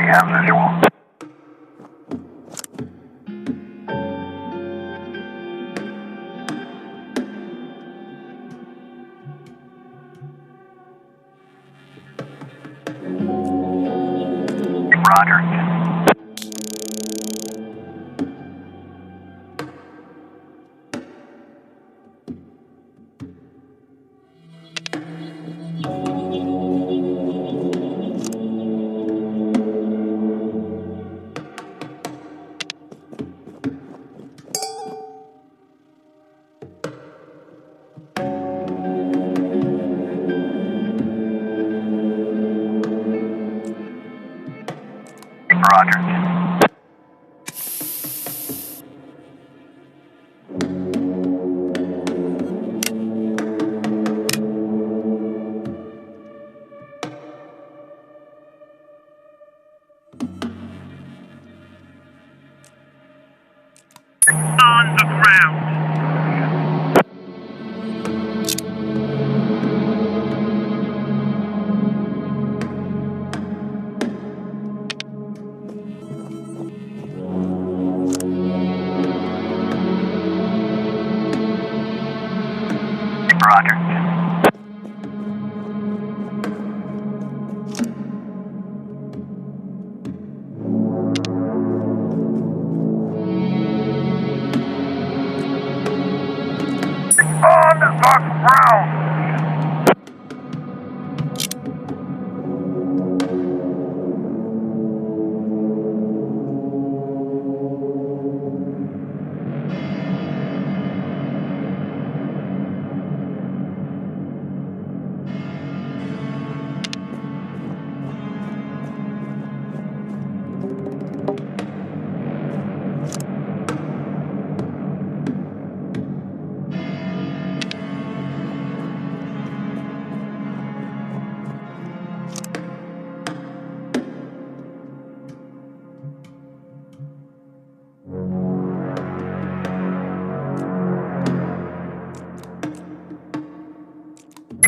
as usual. Roger. Roger. On the ground. Roger. On the ground.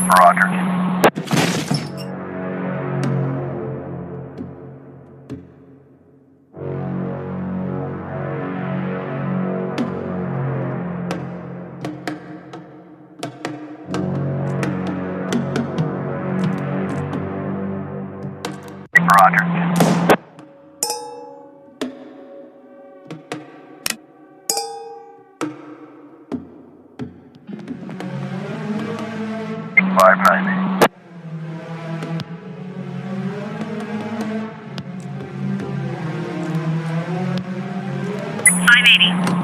Roger. Roger. Five ninety. 580.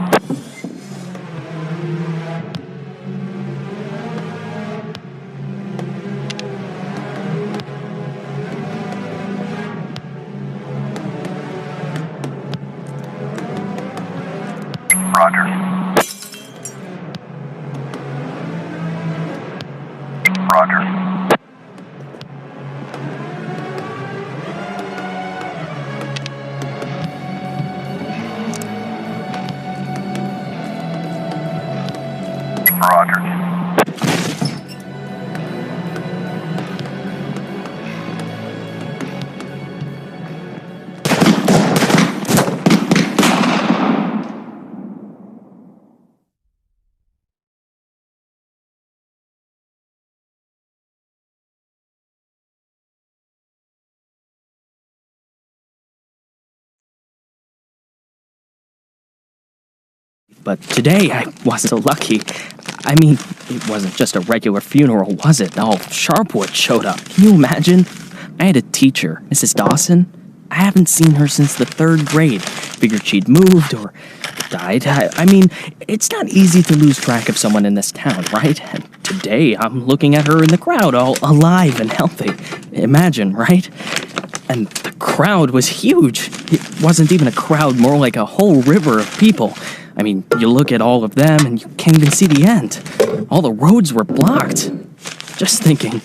Roger. Roger. Roger. But today I wasn't so lucky. I mean, it wasn't just a regular funeral, was it? All Sharpwood showed up. Can you imagine? I had a teacher, Mrs. Dawson. I haven't seen her since the 3rd grade. Figured she'd moved or died. I mean, it's not easy to lose track of someone in this town, right? And today I'm looking at her in the crowd, all alive and healthy. Imagine, right? And the crowd was huge. It wasn't even a crowd, more like a whole river of people. I mean, you look at all of them and you can't even see the end. All the roads were blocked. Just thinking,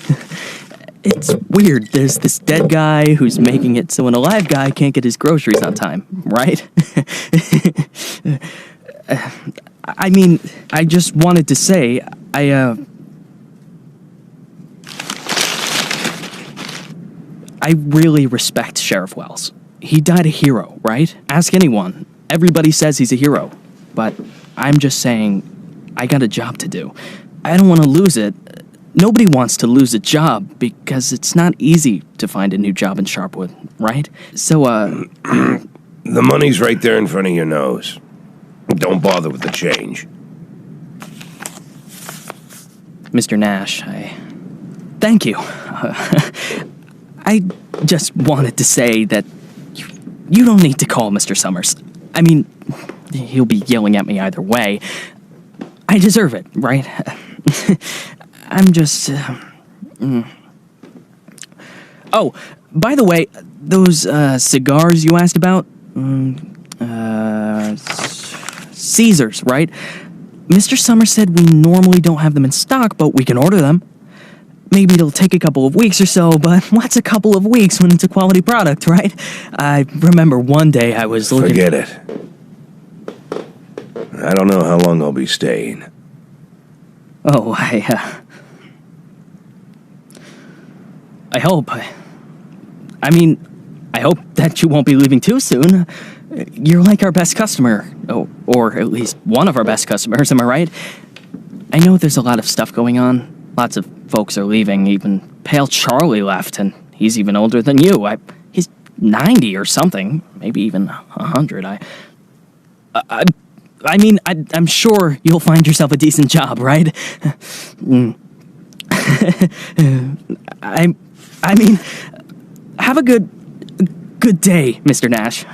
it's weird. There's this dead guy who's making it so an alive guy can't get his groceries on time, right? I mean, I just wanted to say, I really respect Sheriff Wells. he died a hero, right? Ask anyone. Everybody says he's a hero. But I'm just saying, I got a job to do. I don't want to lose it. Nobody wants to lose a job because it's not easy to find a new job in Sharpwood, right? So, The money's right there in front of your nose. Don't bother with the change. Mr. Nash, thank you. I just wanted to say that you don't need to call Mr. Summers. I mean, he'll be yelling at me either way. I deserve it, right? I'm just... Oh, by the way, those cigars you asked about? Caesars, right? Mr. Summers said we normally don't have them in stock, but we can order them. Maybe it'll take a couple of weeks or so, but what's a couple of weeks when it's a quality product, right? I remember one day I was looking... Forget it. I don't know how long I'll be staying. Oh, I hope. I mean, I hope that you won't be leaving too soon. You're like our best customer. Oh, or at least one of our best customers, am I right? I know there's a lot of stuff going on. Lots of folks are leaving. Even Pale Charlie left, and he's even older than you. He's 90 or something. Maybe even 100. I'm sure you'll find yourself a decent job, right? I mean, have a good day, Mr. Nash.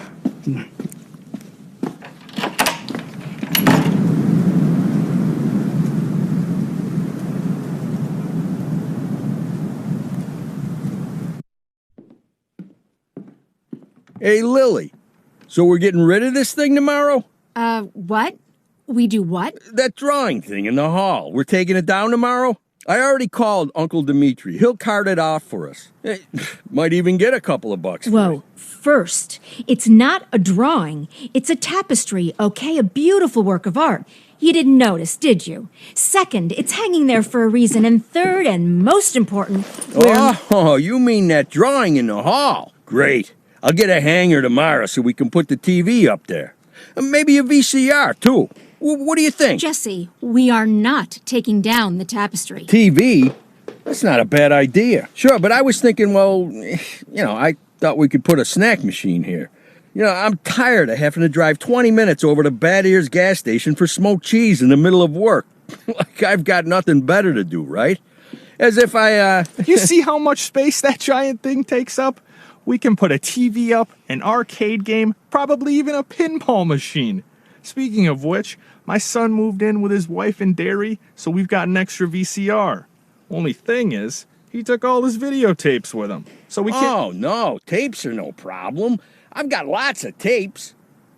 Hey, Lily. So we're getting rid of this thing tomorrow? What? We do what? That drawing thing in the hall. We're taking it down tomorrow? I already called Uncle Dimitri. He'll cart it off for us. Might even get a couple of bucks for it. Whoa. First, it's not a drawing. It's a tapestry, okay? A beautiful work of art. You didn't notice, did you? Second, it's hanging there for a reason. And third, and most important, Oh, you mean that drawing in the hall? Great. I'll get a hanger tomorrow so we can put the TV up there. And maybe a VCR, too. What do you think? Jesse, we are not taking down the tapestry. TV? That's not a bad idea. Sure, but I was thinking, well, I thought we could put a snack machine here. I'm tired of having to drive 20 minutes over to Bad Ears gas station for smoked cheese in the middle of work. Like I've got nothing better to do, right? As if You see how much space that giant thing takes up? We can put a TV up, an arcade game, probably even a pinball machine. Speaking of which, my son moved in with his wife and dairy, so we've got an extra VCR. Only thing is, he took all his videotapes with him, so we can't... Oh, no, tapes are no problem. I've got lots of tapes.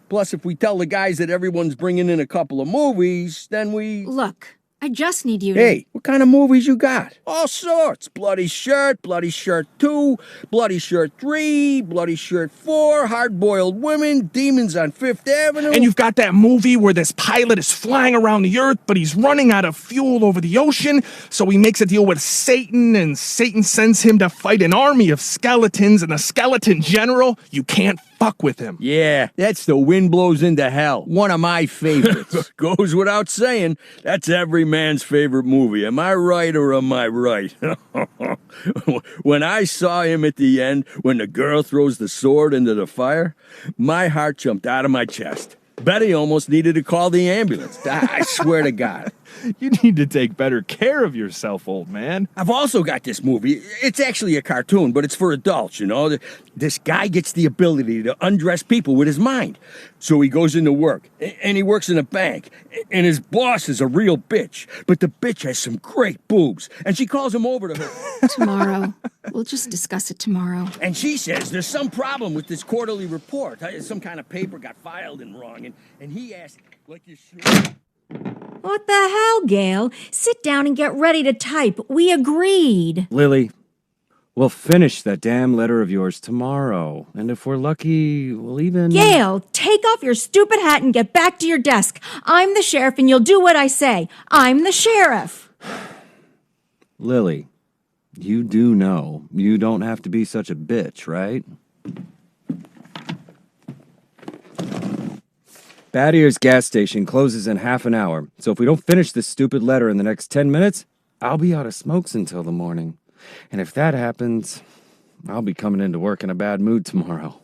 Plus, if we tell the guys that everyone's bringing in a couple of movies, then we... Look, I just need you to... Hey, what kind of movies you got? All sorts. Bloody Shirt 2, Bloody Shirt 3, Bloody Shirt 4, Hard-Boiled Women, Demons on Fifth Avenue. And you've got that movie where this pilot is flying around the Earth, but he's running out of fuel over the ocean, so he makes a deal with Satan, and Satan sends him to fight an army of skeletons, and the skeleton general, you can't fuck with him. Yeah, that's The Wind Blows into Hell. One of my favorites. Goes without saying, that's every man's favorite movie. Am I right or am I right? When I saw him at the end, when the girl throws the sword into the fire, my heart jumped out of my chest. Betty almost needed to call the ambulance. I swear to God. You need to take better care of yourself, old man. I've also got this movie. It's actually a cartoon, but it's for adults, This guy gets the ability to undress people with his mind. So he goes into work, and he works in a bank, and his boss is a real bitch. But the bitch has some great boobs, and she calls him over to her. Tomorrow. We'll just discuss it tomorrow. And she says there's some problem with this quarterly report. Some kind of paper got filed in wrong, and he asked, like you should... What the hell, Gail? Sit down and get ready to type. We agreed. Lily, we'll finish that damn letter of yours tomorrow. And if we're lucky, we'll even... Gail, take off your stupid hat and get back to your desk. I'm the sheriff and you'll do what I say. I'm the sheriff. Lily, you do know you don't have to be such a bitch, right? Bad Ear's gas station closes in half an hour, so if we don't finish this stupid letter in the next 10 minutes, I'll be out of smokes until the morning. And if that happens, I'll be coming into work in a bad mood tomorrow.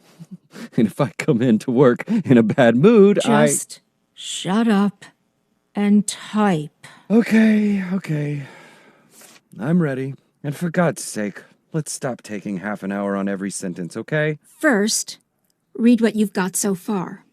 And if I come into work in a bad mood, Just shut up and type. Okay. I'm ready. And for God's sake, let's stop taking half an hour on every sentence, okay? First, read what you've got so far.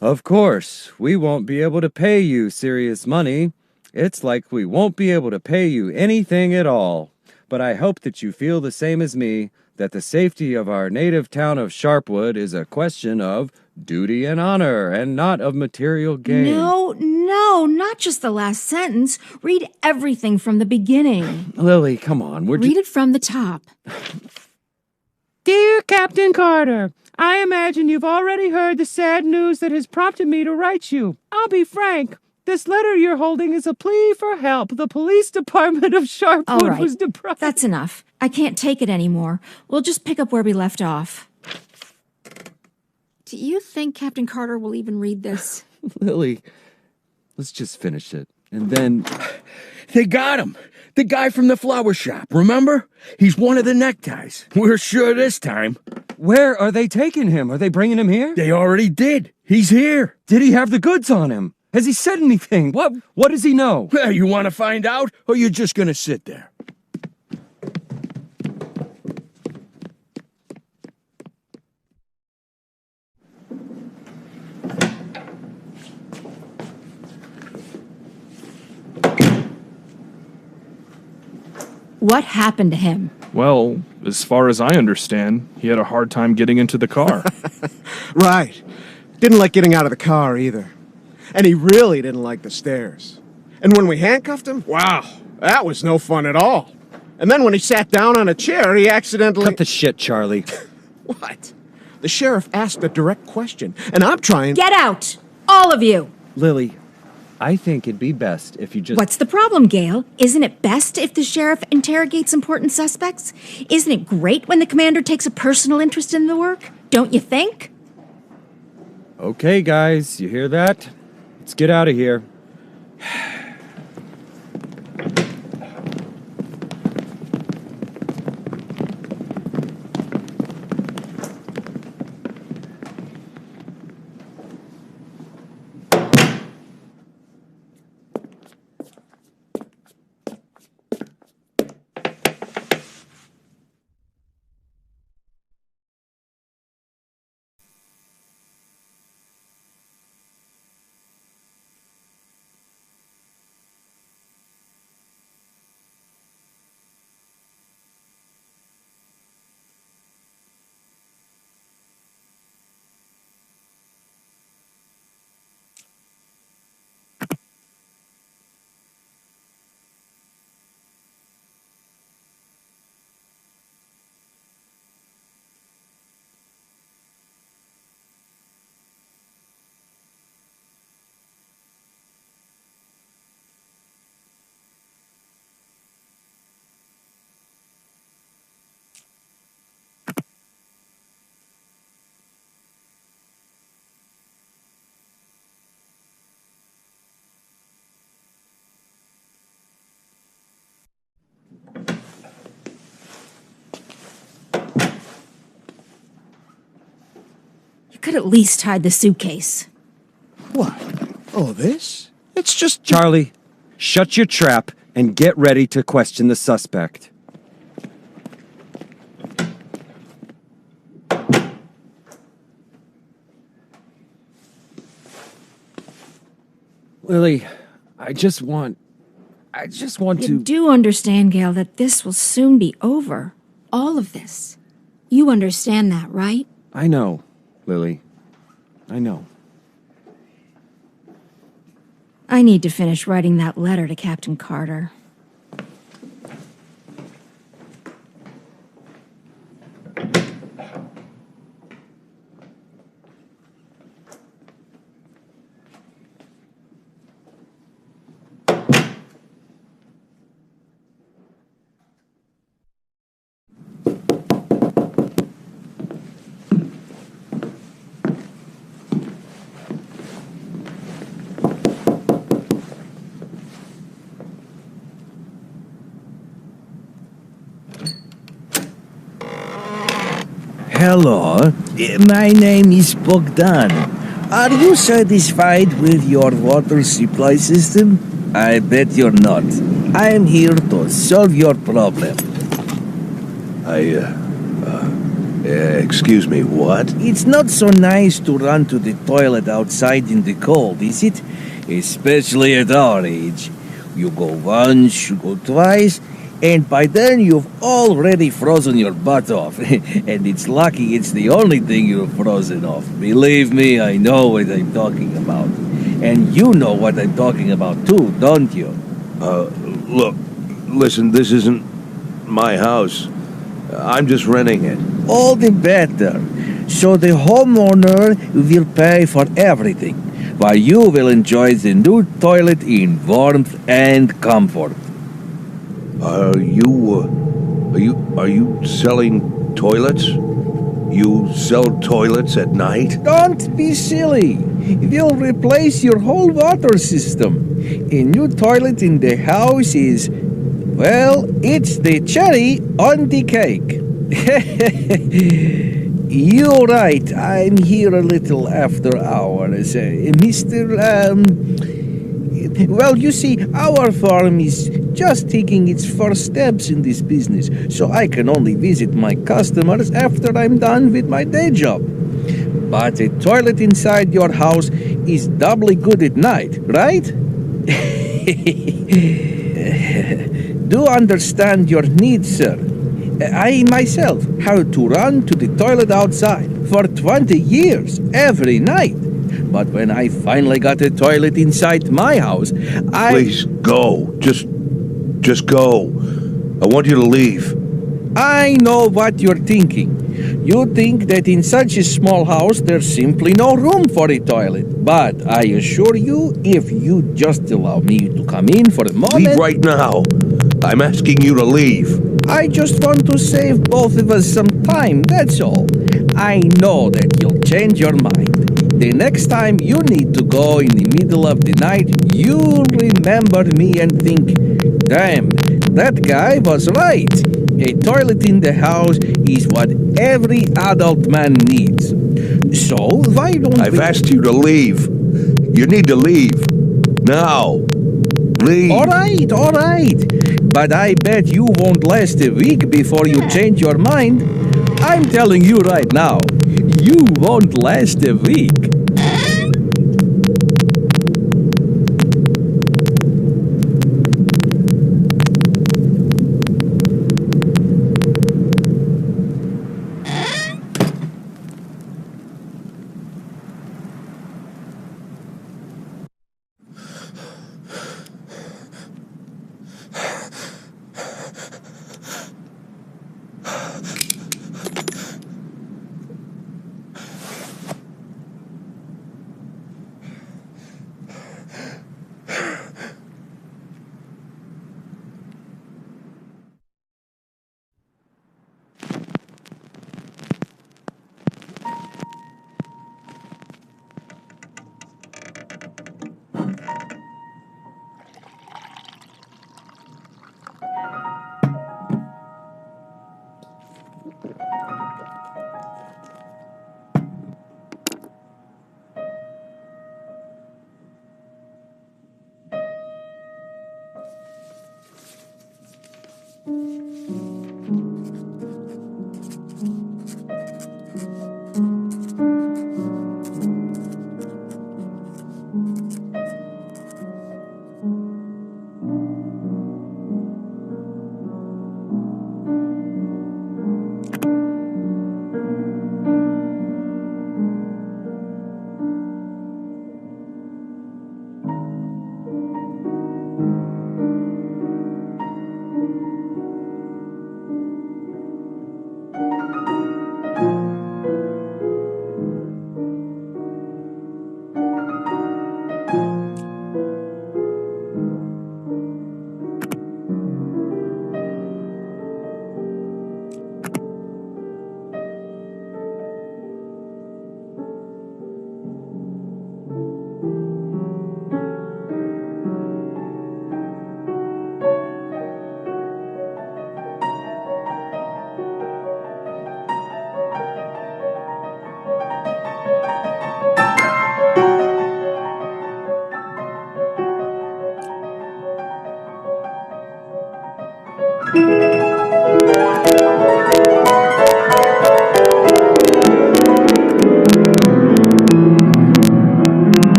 Of course, we won't be able to pay you serious money. It's like we won't be able to pay you anything at all. But I hope that you feel the same as me, that the safety of our native town of Sharpwood is a question of duty and honor, and not of material gain. No, not just the last sentence. Read everything from the beginning. Lily, come on, Read it from the top. Dear Captain Carter, I imagine you've already heard the sad news that has prompted me to write you. I'll be frank. This letter you're holding is a plea for help. The police department of Sharpwood All right, was deprived. that's enough. I can't take it anymore. We'll just pick up where we left off. Do you think Captain Carter will even read this? Lily, let's just finish it. And then... They got him. The guy from the flower shop, remember? He's one of the neckties. We're sure this time. Where are they taking him? Are they bringing him here? They already did. He's here. Did he have the goods on him? Has he said anything? What does he know? Well, you want to find out, or you're just gonna sit there? What happened to him? Well, as far as I understand, he had a hard time getting into the car. Right. Didn't like getting out of the car either. And he really didn't like the stairs. And when we handcuffed him, wow, that was no fun at all. And then when he sat down on a chair, he accidentally... Cut the shit, Charlie. What? The sheriff asked a direct question, and I'm trying... Get out! All of you! Lily, I think it'd be best if you just... What's the problem, Gail? Isn't it best if the sheriff interrogates important suspects? Isn't it great when the commander takes a personal interest in the work? Don't you think? Okay, guys, you hear that? Let's get out of here. Could at least hide the suitcase. What? Oh, this? It's just... Charlie, shut your trap and get ready to question the suspect. Lily, I just want You to... do understand, Gail, that this will soon be over. All of this. You understand that, right? I know, Lily. I know. I need to finish writing that letter to Captain Carter. Hello, my name is Bogdan. Are you satisfied with your water supply system? I bet you're not. I am here to solve your problem. Excuse me, what? It's not so nice to run to the toilet outside in the cold, is it? Especially at our age. You go once, you go twice, and by then you've already frozen your butt off. And it's lucky it's the only thing you've frozen off. Believe me, I know what I'm talking about. And you know what I'm talking about too, don't you? Look, listen, this isn't my house. I'm just renting it. All the better. So the homeowner will pay for everything, while you will enjoy the new toilet in warmth and comfort. Are you selling toilets? You sell toilets at night? Don't be silly. We'll replace your whole water system. A new toilet in the house is, well, it's the cherry on the cake. You're right, I'm here a little after hours. Well, you see, our farm is just taking its first steps in this business, so I can only visit my customers after I'm done with my day job. But a toilet inside your house is doubly good at night, right? Do understand your needs, sir. I myself had to run to the toilet outside for 20 years, every night. But when I finally got a toilet inside my house, Please, go. Just go. I want you to leave. I know what you're thinking. You think that in such a small house there's simply no room for a toilet. But I assure you, if you just allow me to come in for a moment... Leave right now. I'm asking you to leave. I just want to save both of us some time, that's all. I know that you'll change your mind. The next time you need to go in the middle of the night, you'll remember me and think, damn, that guy was right. A toilet in the house is what every adult man needs. So why don't I've asked you to leave. You need to leave. Now. Leave. All right. But I bet you won't last a week before you change your mind. I'm telling you right now, you won't last a week.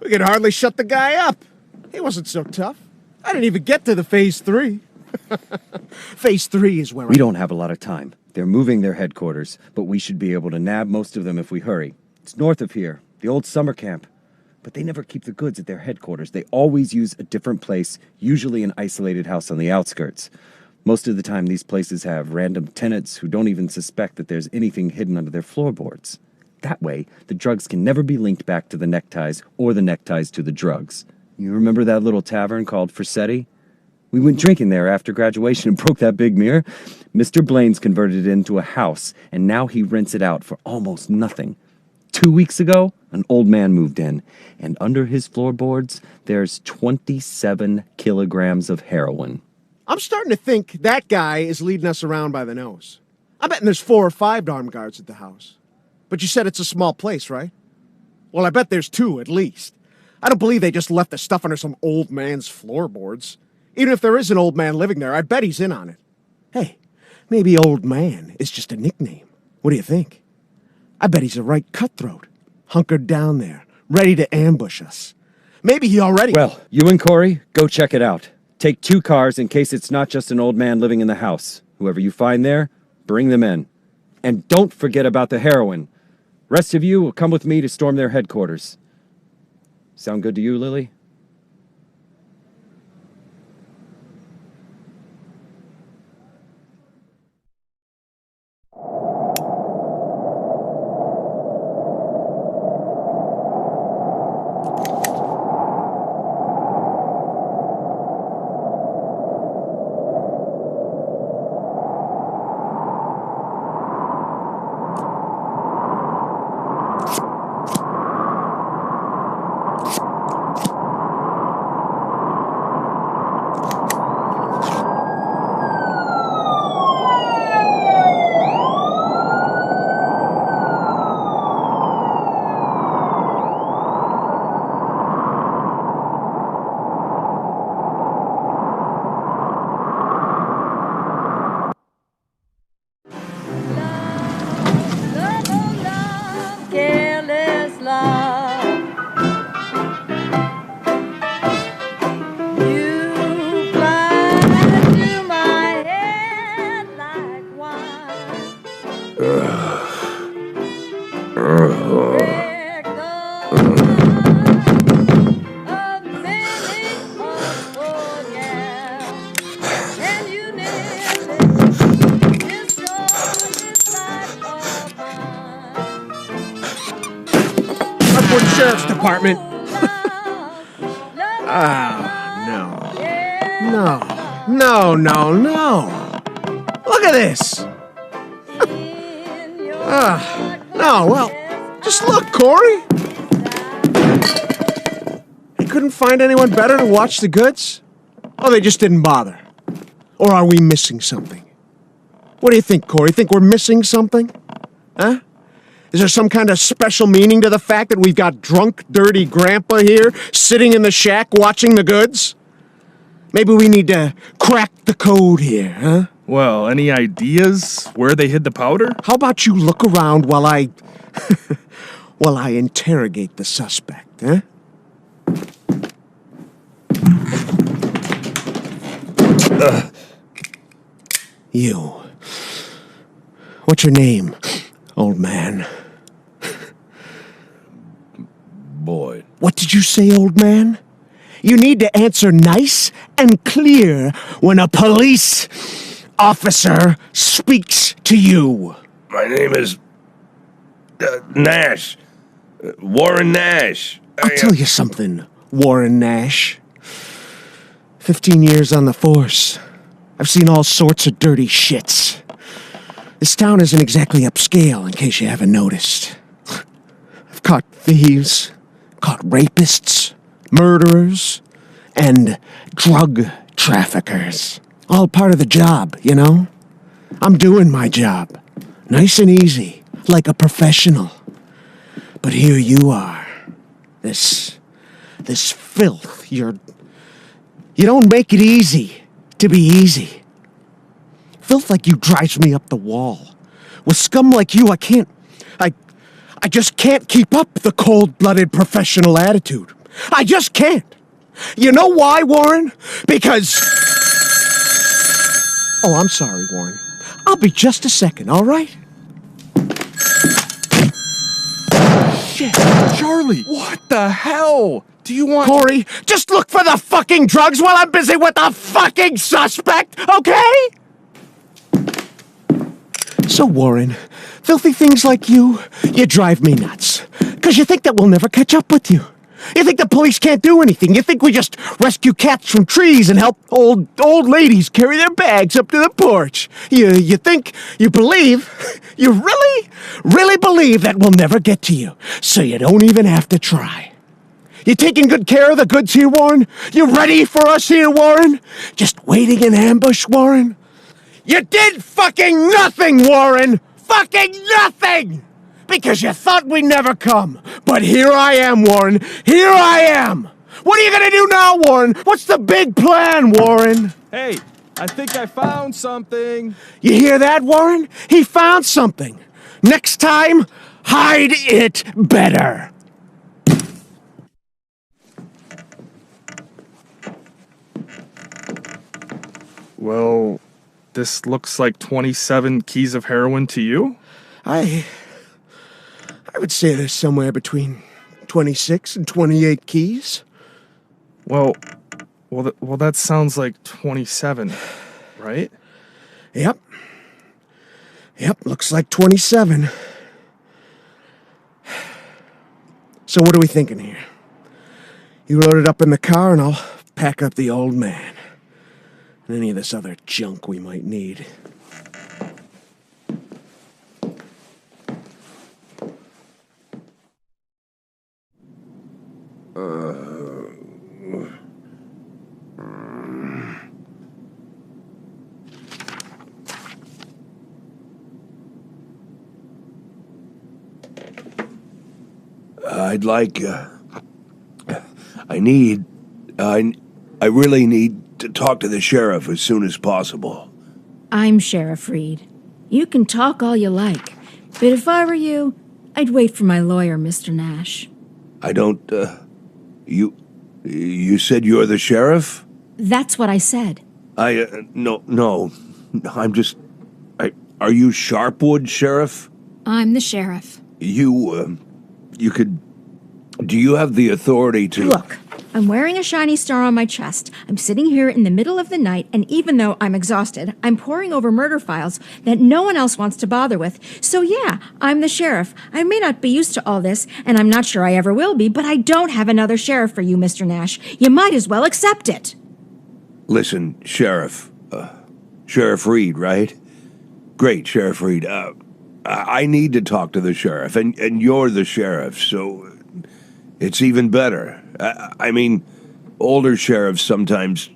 We could hardly shut the guy up. He wasn't so tough. I didn't even get to the Phase 3. Phase 3 is where We don't have a lot of time. They're moving their headquarters, but we should be able to nab most of them if we hurry. It's north of here, the old summer camp. But they never keep the goods at their headquarters. They always use a different place, usually an isolated house on the outskirts. Most of the time, these places have random tenants who don't even suspect that there's anything hidden under their floorboards. That way, the drugs can never be linked back to the neckties or the neckties to the drugs. You remember that little tavern called Frissetti? We went drinking there after graduation and broke that big mirror. Mr. Blaine's converted it into a house, and now he rents it out for almost nothing. 2 weeks ago, an old man moved in, and under his floorboards, there's 27 kilograms of heroin. I'm starting to think that guy is leading us around by the nose. I'm betting there's 4 or 5 armed guards at the house. But you said it's a small place, right? Well, I bet there's 2 at least. I don't believe they just left the stuff under some old man's floorboards. Even if there is an old man living there, I bet he's in on it. Hey, maybe old man is just a nickname. What do you think? I bet he's a right cutthroat, hunkered down there, ready to ambush us. Maybe he already... Well, you and Corey, go check it out. Take 2 cars in case it's not just an old man living in the house. Whoever you find there, bring them in. And don't forget about the heroin. Rest of you will come with me to storm their headquarters. Sound good to you, Lily? Sheriff's Department. No. Look at this. No, well, just look, Corey. He couldn't find anyone better to watch the goods? Oh, they just didn't bother. Or are we missing something? What do you think, Corey? Think we're missing something? Huh? Is there some kind of special meaning to the fact that we've got drunk, dirty grandpa here, sitting in the shack watching the goods? Maybe we need to crack the code here, huh? Well, any ideas where they hid the powder? How about you look around while I... while I interrogate the suspect, huh? You. What's your name, old man? Boyd. What did you say, old man? You need to answer nice and clear when a police officer speaks to you. My name is... Nash. Warren Nash. I'll tell you something, Warren Nash. 15 years on the force. I've seen all sorts of dirty shits. This town isn't exactly upscale, in case you haven't noticed. I've caught thieves, caught rapists, murderers, and drug traffickers. All part of the job, you know? I'm doing my job. Nice and easy, like a professional. But here you are. This filth. You don't make it easy to be easy. Filth like you drives me up the wall. With scum like you, I just can't keep up the cold-blooded professional attitude. I just can't. You know why, Warren? Because... Oh, I'm sorry, Warren. I'll be just a second, all right? Shit, Charlie, what the hell? Do you want... Corey, just look for the fucking drugs while I'm busy with the fucking suspect, okay? So, Warren, filthy things like you drive me nuts. Because you think that we'll never catch up with you. You think the police can't do anything. You think we just rescue cats from trees and help old ladies carry their bags up to the porch. You think, you believe, you really believe that we'll never get to you. So you don't even have to try. You taking good care of the goods here, Warren? You ready for us here, Warren? Just waiting in ambush, Warren? You did fucking nothing, Warren! Fucking nothing! Because you thought we'd never come. But here I am, Warren. Here I am! What are you gonna do now, Warren? What's the big plan, Warren? Hey, I think I found something. You hear that, Warren? He found something. Next time, hide it better. Well, this looks like 27 keys of heroin to you? I would say there's somewhere between 26 and 28 keys. Well, that sounds like 27, right? Yep, looks like 27. So what are we thinking here? You load it up in the car and I'll pack up the old man. And any of this other junk we might need. I'd like, I really need to talk to the sheriff as soon as possible. I'm Sheriff Reed. You can talk all you like, but if I were you, I'd wait for my lawyer, Mr. Nash. I don't, you said you're the sheriff? That's what I said. No, are you Sharpwood, Sheriff? I'm the sheriff. Do you have the authority to... Look, I'm wearing a shiny star on my chest. I'm sitting here in the middle of the night, and even though I'm exhausted, I'm poring over murder files that no one else wants to bother with. So yeah, I'm the sheriff. I may not be used to all this, and I'm not sure I ever will be, but I don't have another sheriff for you, Mr. Nash. You might as well accept it. Listen, Sheriff. Sheriff Reed, right? Great, Sheriff Reed. I need to talk to the sheriff, and you're the sheriff, so it's even better. I mean, older sheriffs sometimes...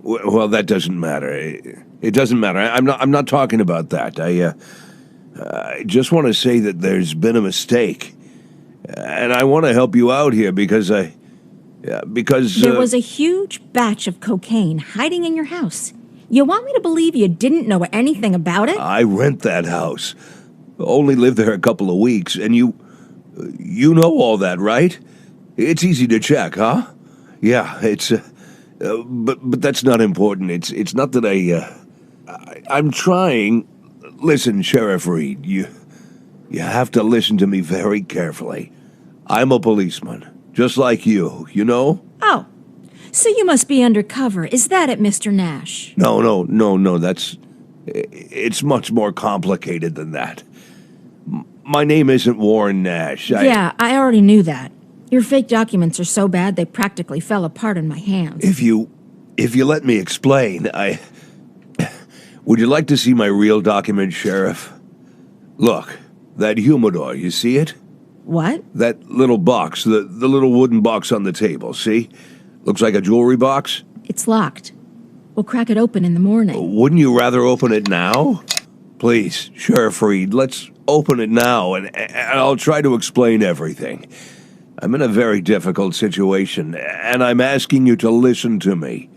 Well, that doesn't matter. It doesn't matter. I'm not talking about that. I just want to say that there's been a mistake. And I want to help you out here because there was a huge batch of cocaine hiding in your house. You want me to believe you didn't know anything about it? I rent that house. Only lived there a couple of weeks, and you know all that, right? It's easy to check, huh? Yeah, it's but that's not important. It's not that I'm trying. Listen, Sheriff Reed, you have to listen to me very carefully. I'm a policeman, just like you know? Oh, so you must be undercover. Is that it, Mr. Nash? No, it's much more complicated than that. My name isn't Warren Nash. Yeah, I already knew that. Your fake documents are so bad they practically fell apart in my hands. If you let me explain, would you like to see my real document, Sheriff? Look, that humidor, you see it? What? That little box, the little wooden box on the table, see? Looks like a jewelry box? It's locked. We'll crack it open in the morning. Wouldn't you rather open it now? Please, Sheriff Reed, let's open it now, and I'll try to explain everything. I'm in a very difficult situation, and I'm asking you to listen to me.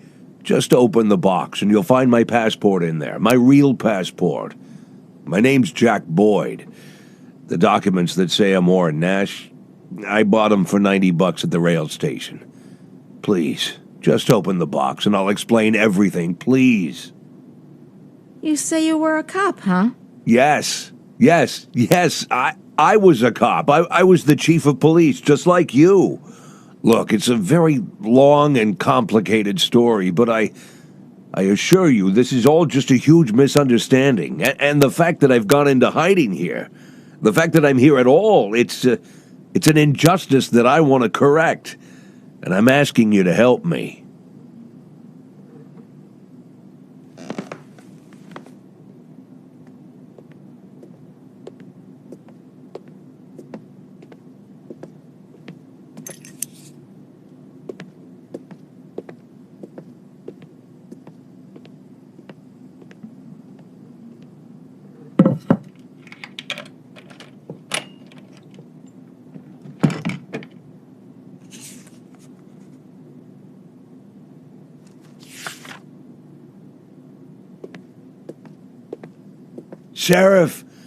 Just open the box, and you'll find my passport in there, my real passport. My name's Jack Boyd. The documents that say I'm Warren Nash, I bought them for $90 at the rail station. Please, just open the box and I'll explain everything, please. You say you were a cop, huh? Yes. I was a cop. I was the chief of police, just like you. Look, it's a very long and complicated story, but I assure you this is all just a huge misunderstanding. And the fact that I've gone into hiding here, the fact that I'm here at all, it's an injustice that I want to correct. And I'm asking you to help me.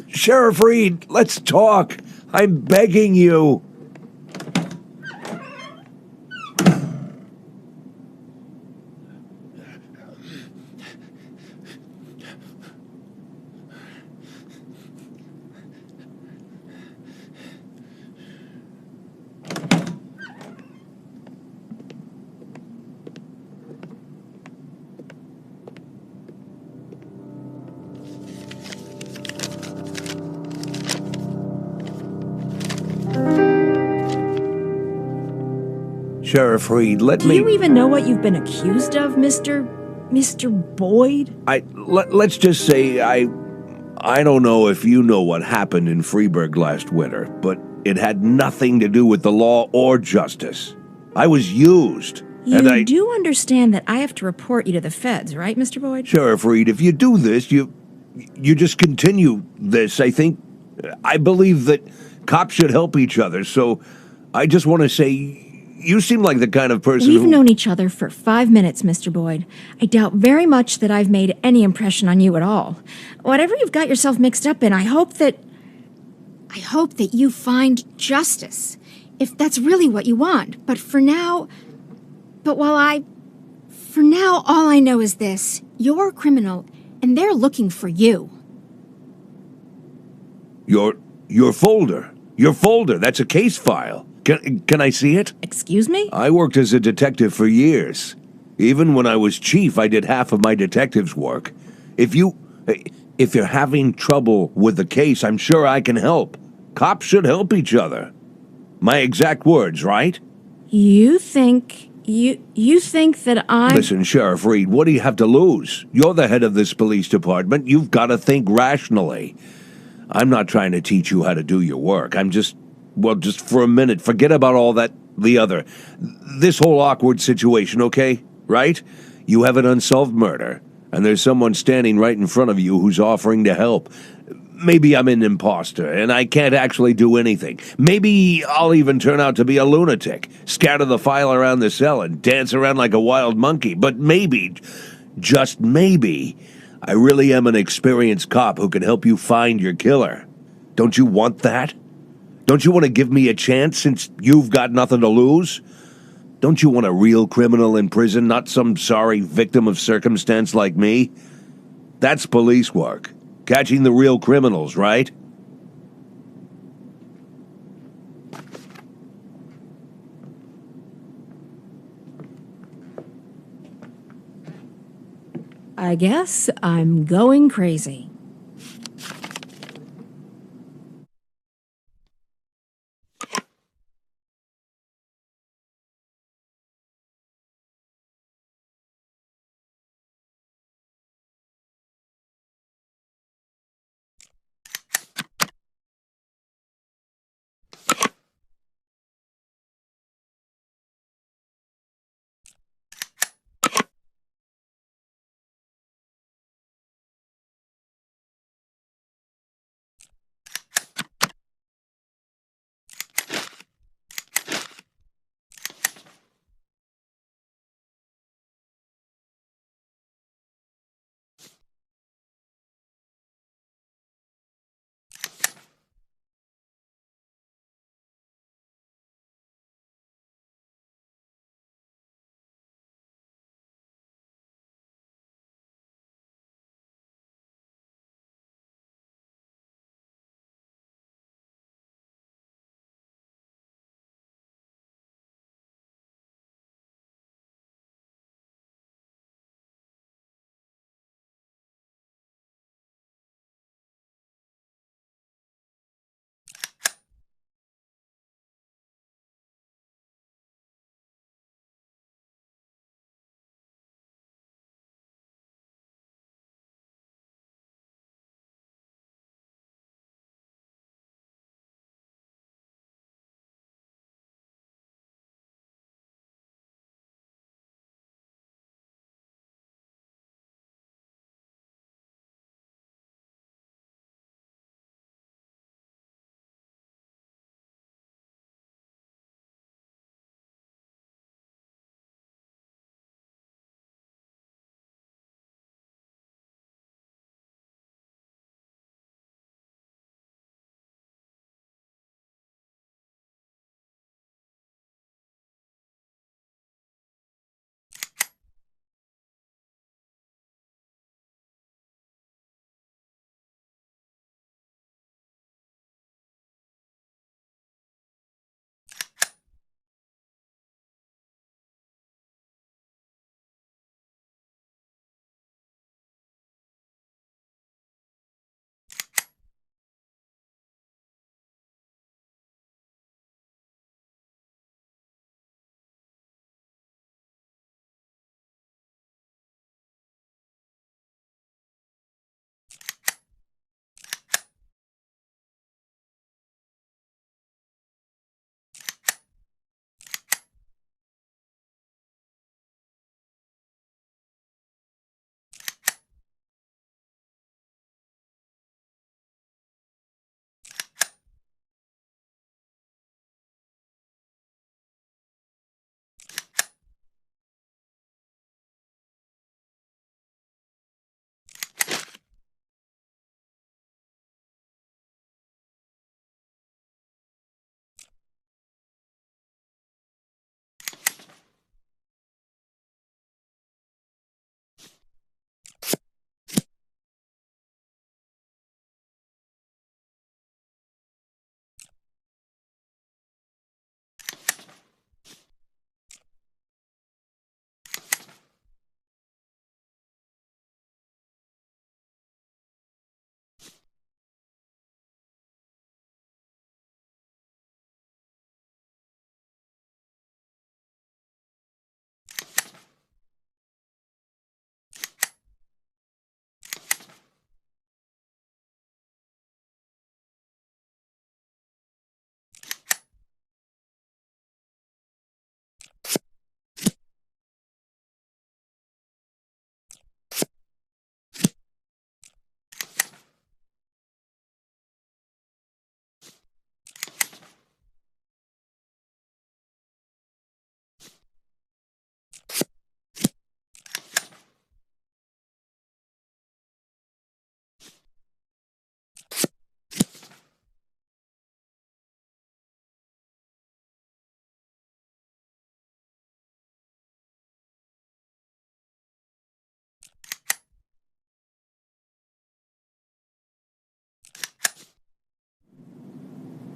Sheriff Reed, let's talk. I'm begging you. Sheriff Reed, let me... Do you even know what you've been accused of, Mr. Boyd? Let's just say I don't know if you know what happened in Freeburg last winter, but it had nothing to do with the law or justice. I was used. You do understand that I have to report you to the feds, right, Mr. Boyd? Sheriff Reed, if you do this, you just continue this. I believe that cops should help each other, so I just want to say... You seem like the kind of person We've known each other for 5 minutes, Mr. Boyd. I doubt very much that I've made any impression on you at all. Whatever you've got yourself mixed up in, I hope that you find justice, if that's really what you want. But for now, all I know is this. You're a criminal, and they're looking for you. Your folder. Your folder, that's a case file. Can I see it? Excuse me? I worked as a detective for years. Even when I was chief, I did half of my detective's work. If you're having trouble with the case, I'm sure I can help. Cops should help each other. My exact words, right? You think that I... Listen, Sheriff Reed, what do you have to lose? You're the head of this police department. You've got to think rationally. I'm not trying to teach you how to do your work. Just for a minute, forget about all the other. This whole awkward situation, okay? Right? You have an unsolved murder, and there's someone standing right in front of you who's offering to help. Maybe I'm an imposter, and I can't actually do anything. Maybe I'll even turn out to be a lunatic, scatter the file around the cell and dance around like a wild monkey. But maybe, just maybe, I really am an experienced cop who can help you find your killer. Don't you want that? Don't you want to give me a chance since you've got nothing to lose? Don't you want a real criminal in prison, not some sorry victim of circumstance like me? That's police work. Catching the real criminals, right? I guess I'm going crazy.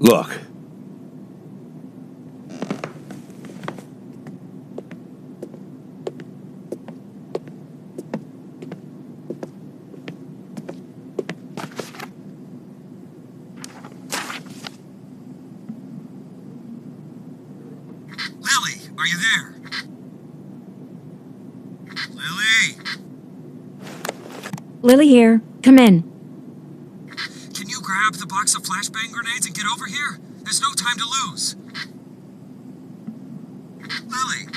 Look. Lily, are you there? Lily! Lily here. Come in. Can you grab the box of flashbang grenades and get over here? There's no time to lose. Lily!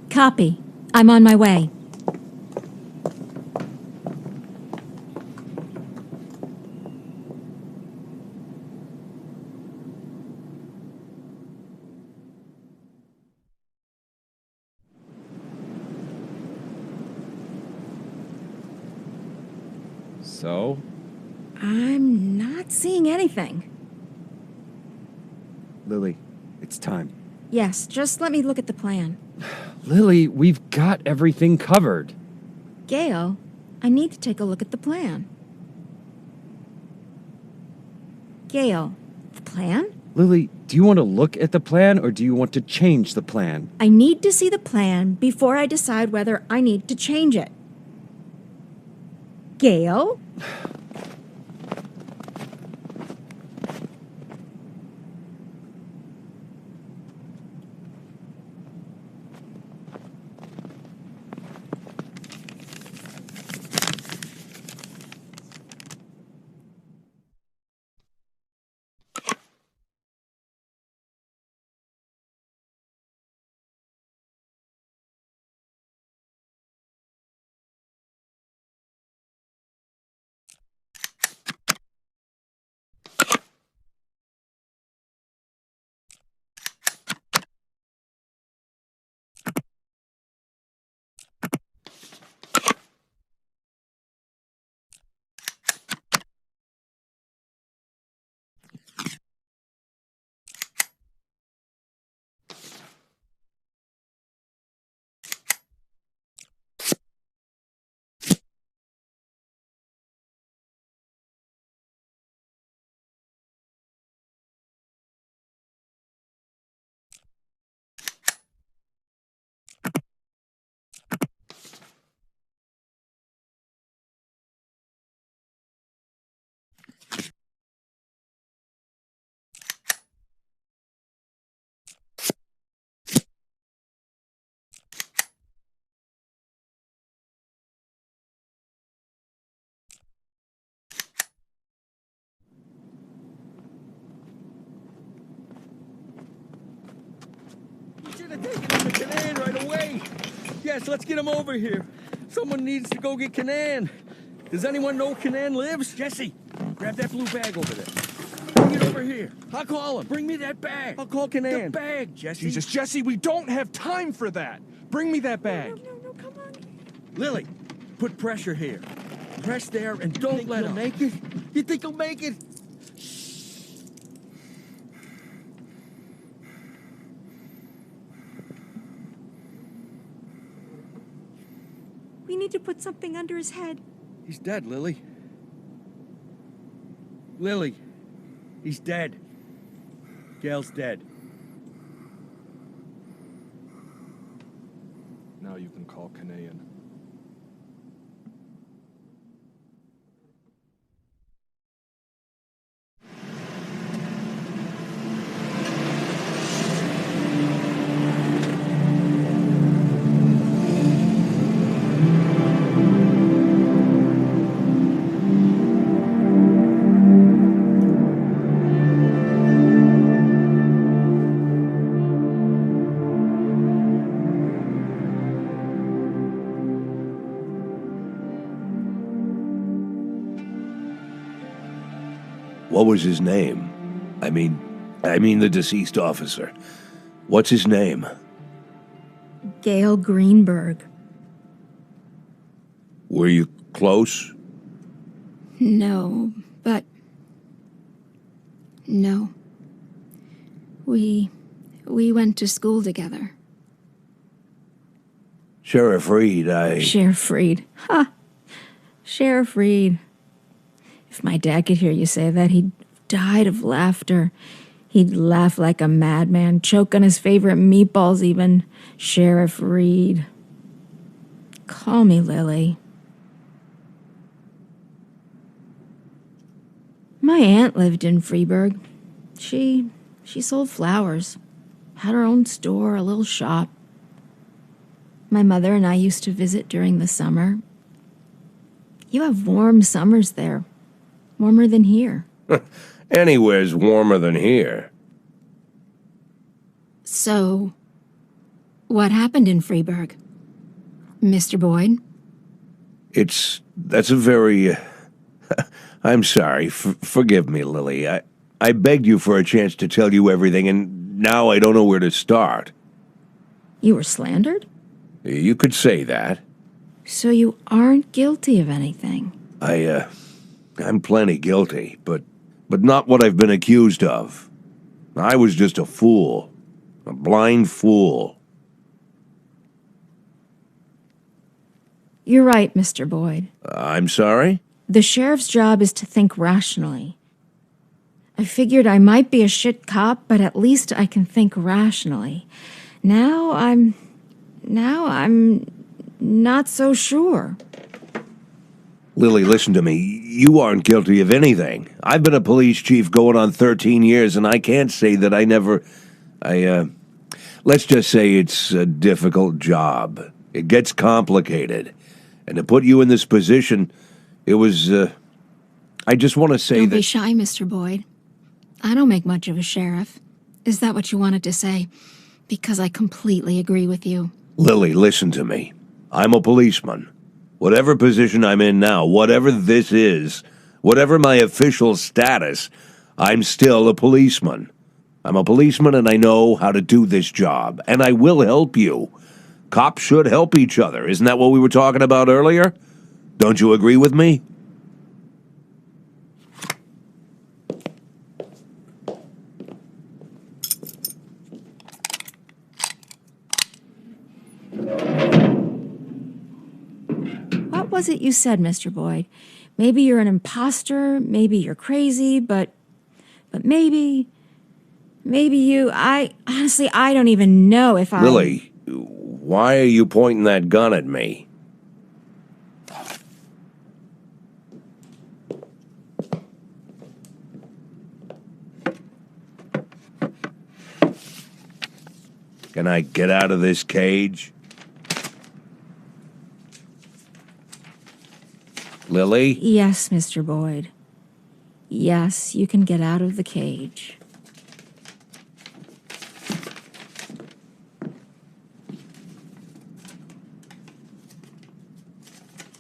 Copy. I'm on my way. So? I'm not seeing anything. Lily, it's time. Yes, just let me look at the plan. Lily, we've got everything covered. Gail, I need to take a look at the plan. Gail, the plan? Lily, do you want to look at the plan or do you want to change the plan? I need to see the plan before I decide whether I need to change it. Gail? Should have taken him to Canaan right away. Yes, let's get him over here. Someone needs to go get Canaan. Does anyone know Canaan lives? Jesse, grab that blue bag over there. Bring it over here. I'll call him. Bring me that bag. I'll call Canaan. The bag, Jesse. Jesus, Jesse, we don't have time for that. Bring me that bag. No, come on. Lily, put pressure here. Press there and don't let him. Make it? You think he'll make it? We need to put something under his head. He's dead, Lily. Lily, he's dead. Gail's dead. Now you can call Canaan. What was his name? I mean the deceased officer. What's his name? Gail Greenberg. Were you close? No, but... No. We went to school together. Sheriff Reed, Sheriff Reed. Ha! Sheriff Reed. If my dad could hear you say that, he'd died of laughter. He'd laugh like a madman, choke on his favorite meatballs even. Sheriff Reed. Call me Lily. My aunt lived in Freeburg. She sold flowers. Had her own store, a little shop. My mother and I used to visit during the summer. You have warm summers there. Warmer than here. Anywhere's warmer than here. So, what happened in Freeburg? Mr. Boyd? That's a very... I'm sorry. Forgive me, Lily. I begged you for a chance to tell you everything, and now I don't know where to start. You were slandered? You could say that. So you aren't guilty of anything? I'm plenty guilty, but not what I've been accused of. I was just a fool. A blind fool. You're right, Mr. Boyd. I'm sorry? The sheriff's job is to think rationally. I figured I might be a shit cop, but at least I can think rationally. Now I'm not so sure. Lily, listen to me. You aren't guilty of anything. I've been a police chief going on 13 years, and I can't say that I never... let's just say it's a difficult job. It gets complicated. And to put you in this position, it was, I just want to say Don't that... be shy, Mr. Boyd. I don't make much of a sheriff. Is that what you wanted to say? Because I completely agree with you. Lily, listen to me. I'm a policeman. Whatever position I'm in now, whatever this is, whatever my official status, I'm still a policeman. I'm a policeman and I know how to do this job, and I will help you. Cops should help each other. Isn't that what we were talking about earlier? Don't you agree with me? What was it you said, Mr. Boyd? Maybe you're an imposter, maybe you're crazy, but maybe you... honestly, I don't even know if I... Lily, why are you pointing that gun at me? Can I get out of this cage? Lily? Yes, Mr. Boyd. Yes, you can get out of the cage.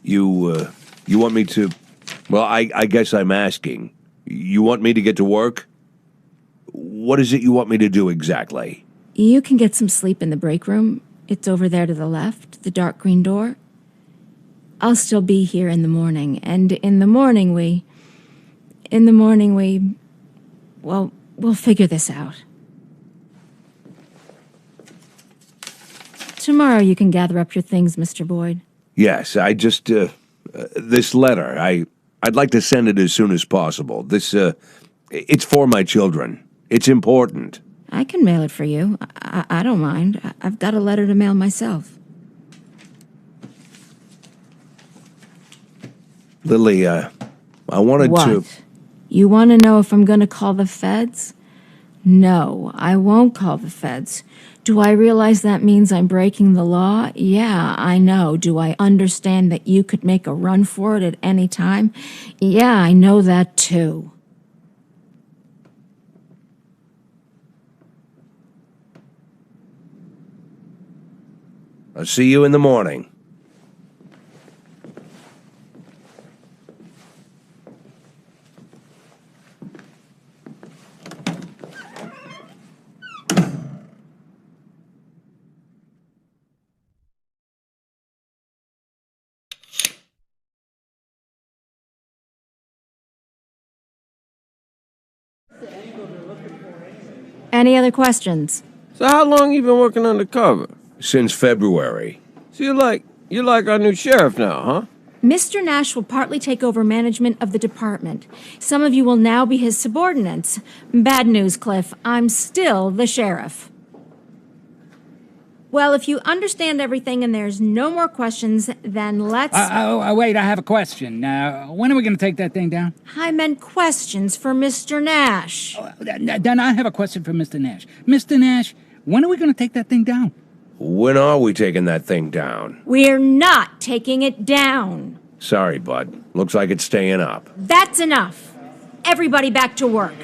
You want me to... Well, I guess I'm asking. You want me to get to work? What is it you want me to do exactly? You can get some sleep in the break room. It's over there to the left, the dark green door. I'll still be here in the morning, and in the morning well, we'll figure this out. Tomorrow you can gather up your things, Mr. Boyd. Yes, I just, this letter, I'd like to send it as soon as possible. This, it's for my children. It's important. I can mail it for you. I don't mind. I've got a letter to mail myself. Lily, I wanted to... What? You want to know if I'm going to call the feds? No, I won't call the feds. Do I realize that means I'm breaking the law? Yeah, I know. Do I understand that you could make a run for it at any time? Yeah, I know that too. I'll see you in the morning. Any other questions? So how long you been working undercover? Since February. So you're like our new sheriff now, huh? Mr. Nash will partly take over management of the department. Some of you will now be his subordinates. Bad news, Cliff. I'm still the sheriff. Well, if you understand everything and there's no more questions, then let's... Wait, I have a question. When are we going to take that thing down? I meant questions for Mr. Nash. Then I have a question for Mr. Nash. Mr. Nash, when are we going to take that thing down? When are we taking that thing down? We're not taking it down. Sorry, bud. Looks like it's staying up. That's enough. Everybody back to work.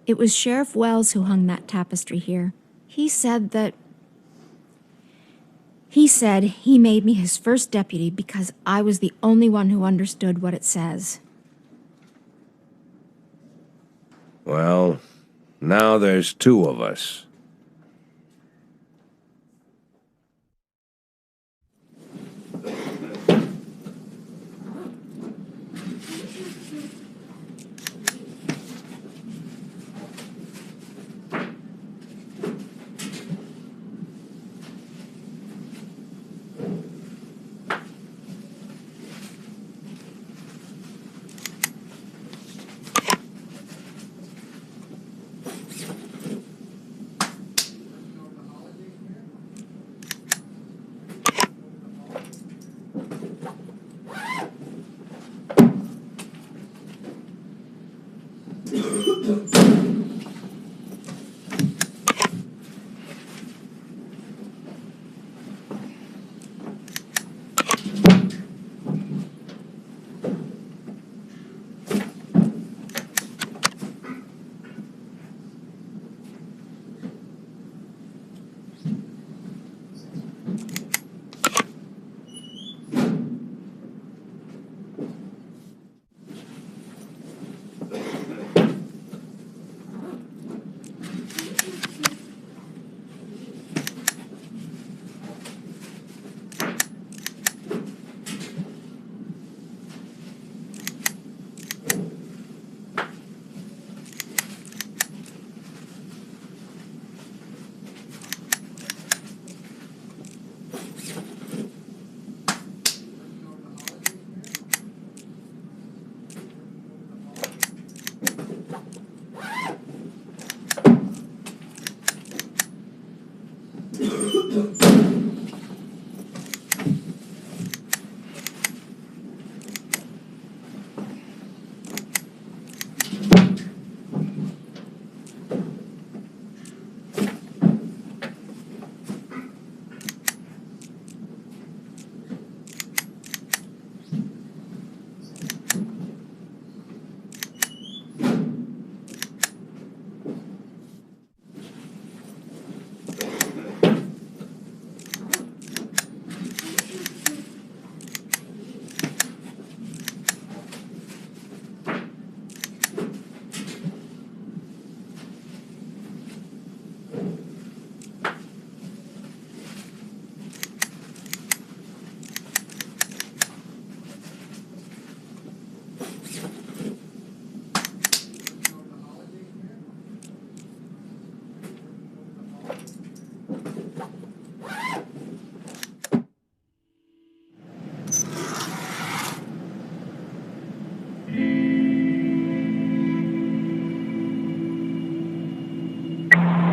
It was Sheriff Wells who hung that tapestry here. He said he made me his first deputy because I was the only one who understood what it says. Well, now there's two of us.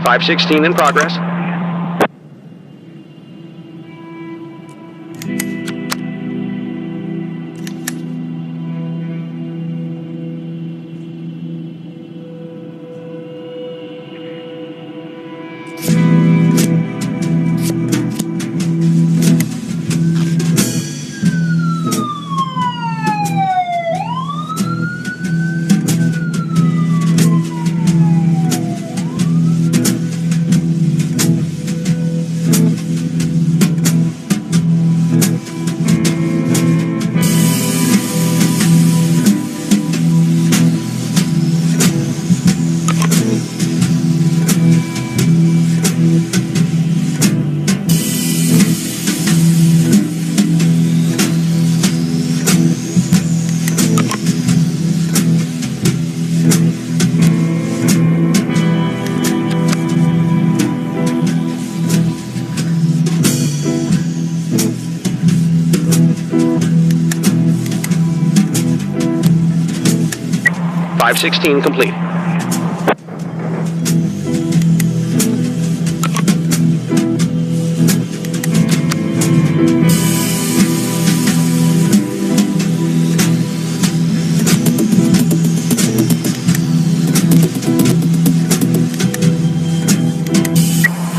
.516 in progress. 516 complete.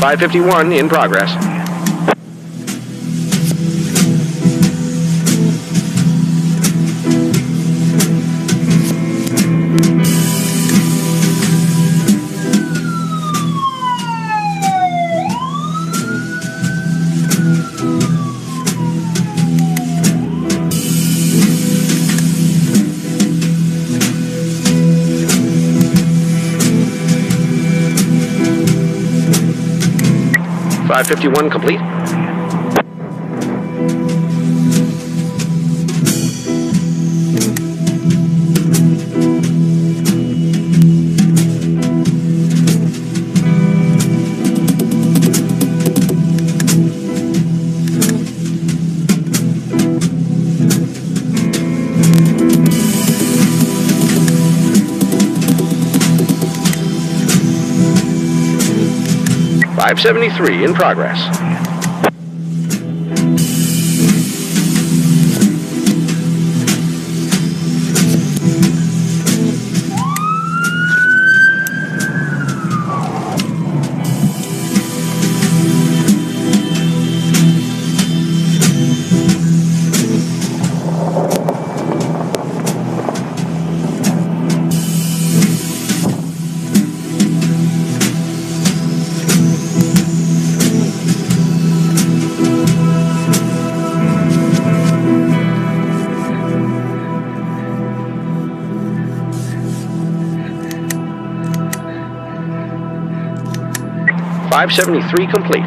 .551 in progress. .551 complete. .573 in progress. .573 complete.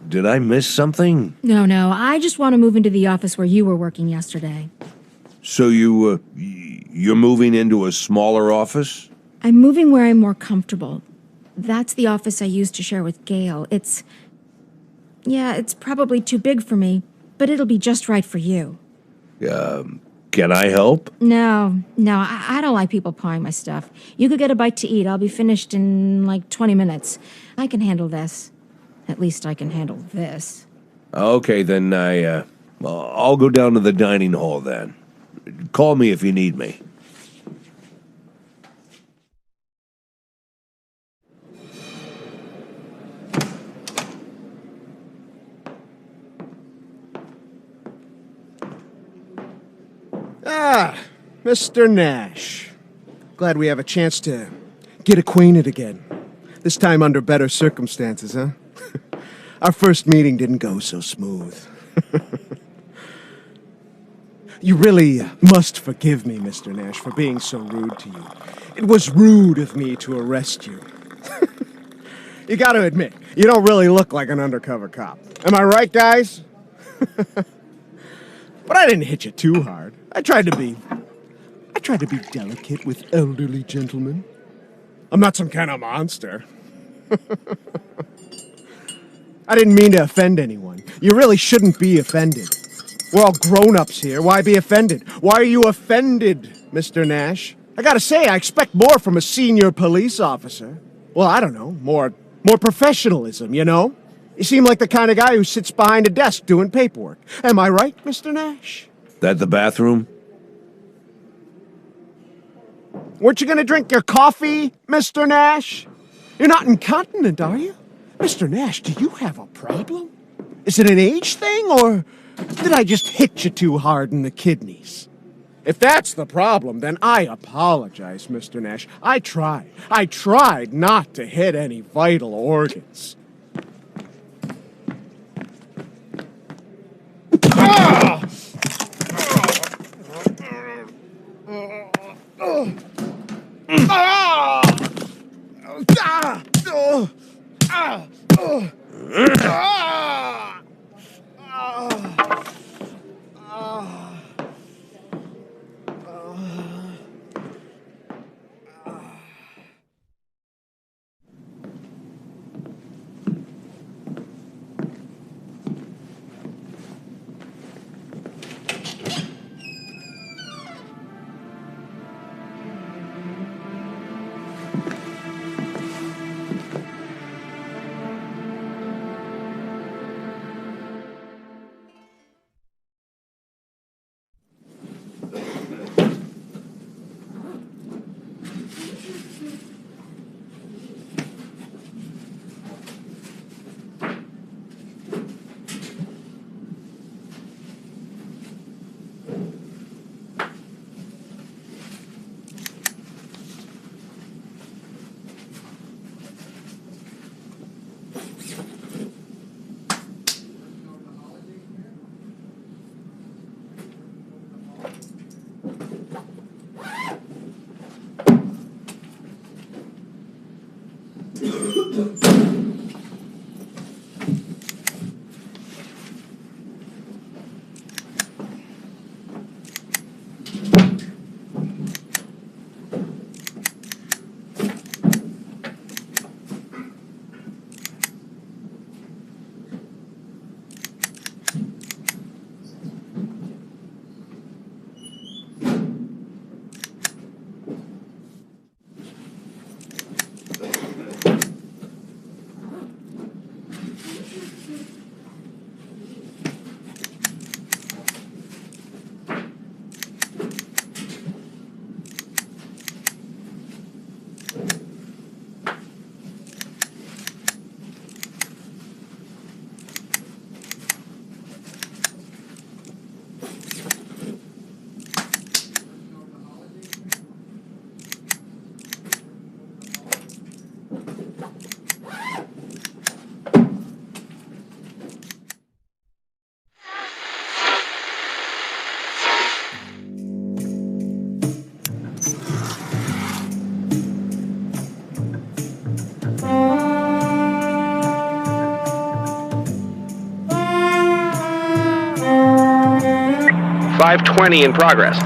Did I miss something? No, I just want to move into the office where you were working yesterday. So you're moving into a smaller office? I'm moving where I'm more comfortable. That's the office I used to share with Gail. It's probably too big for me, but it'll be just right for you. Can I help? No, I don't like people pawing my stuff. You could get a bite to eat. I'll be finished in like 20 minutes. I can handle this. At least I can handle this. Okay, then I'll go down to the dining hall then. Call me if you need me. Ah, Mr. Nash. Glad we have a chance to get acquainted again. This time under better circumstances, huh? Our first meeting didn't go so smooth. You really must forgive me, Mr. Nash, for being so rude to you. It was rude of me to arrest you. You gotta admit, you don't really look like an undercover cop. Am I right, guys? But I didn't hit you too hard. I tried to be delicate with elderly gentlemen. I'm not some kind of monster. I didn't mean to offend anyone. You really shouldn't be offended. We're all grown-ups here. Why be offended? Why are you offended, Mr. Nash? I gotta say, I expect more from a senior police officer. Well, I don't know, more professionalism, you know? You seem like the kind of guy who sits behind a desk doing paperwork. Am I right, Mr. Nash? That the bathroom? Weren't you gonna drink your coffee, Mr. Nash? You're not incontinent, are you? Mr. Nash, do you have a problem? Is it an age thing, or did I just hit you too hard in the kidneys? If that's the problem, then I apologize, Mr. Nash. I tried not to hit any vital organs. .520 in progress.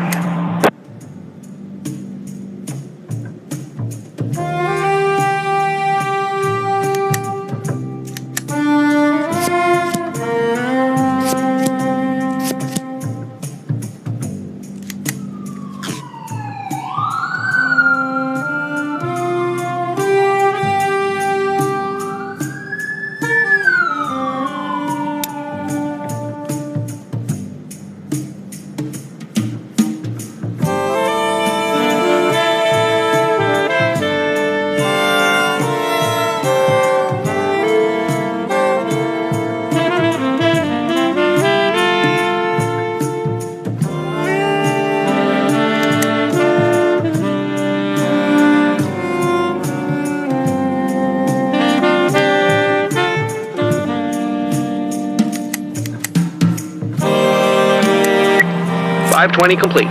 .520 complete.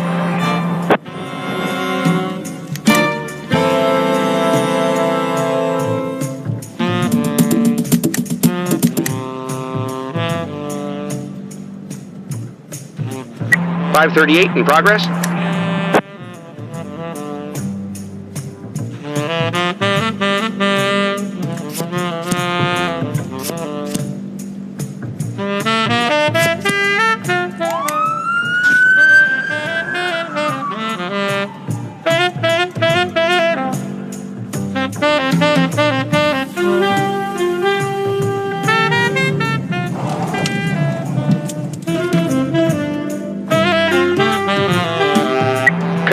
538 in progress.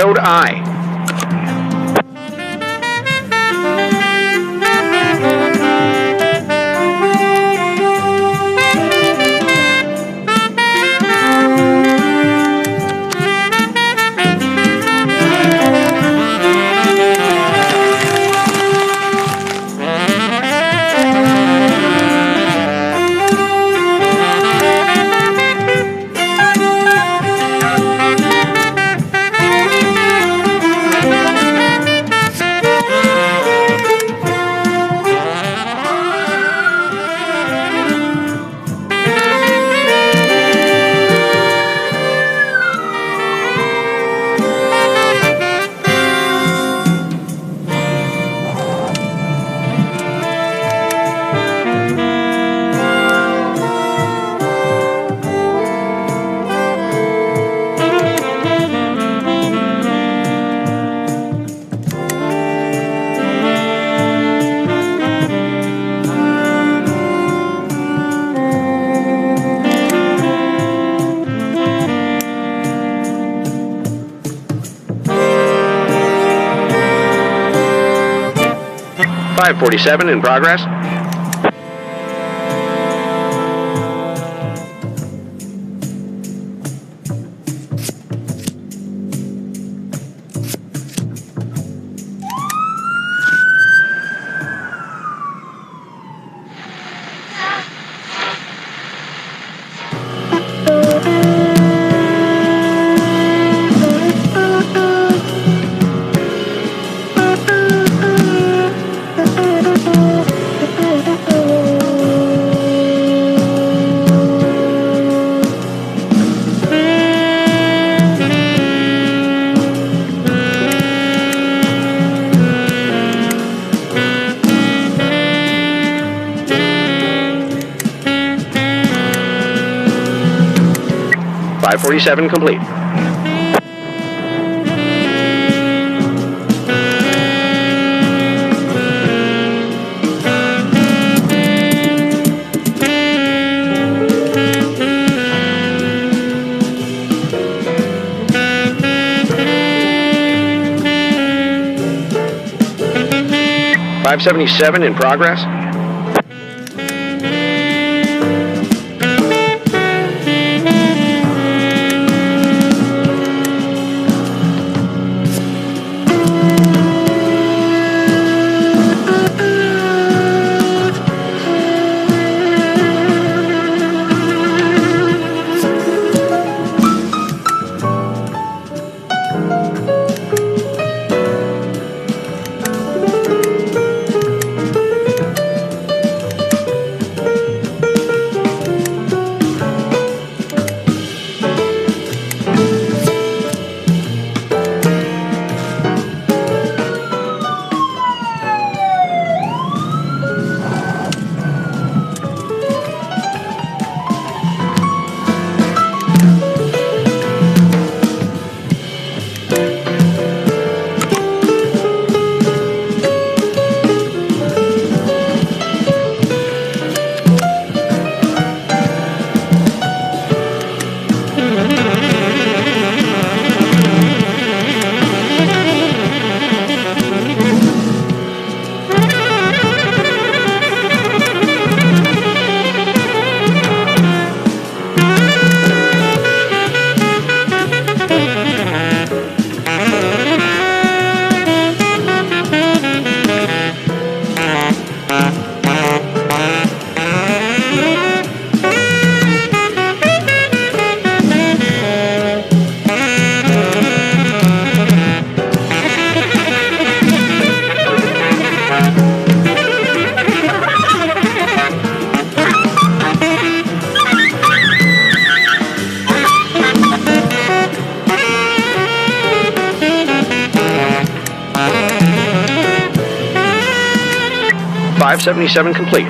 Code I. .547 in progress. .547 complete. .577 in progress. 577 complete.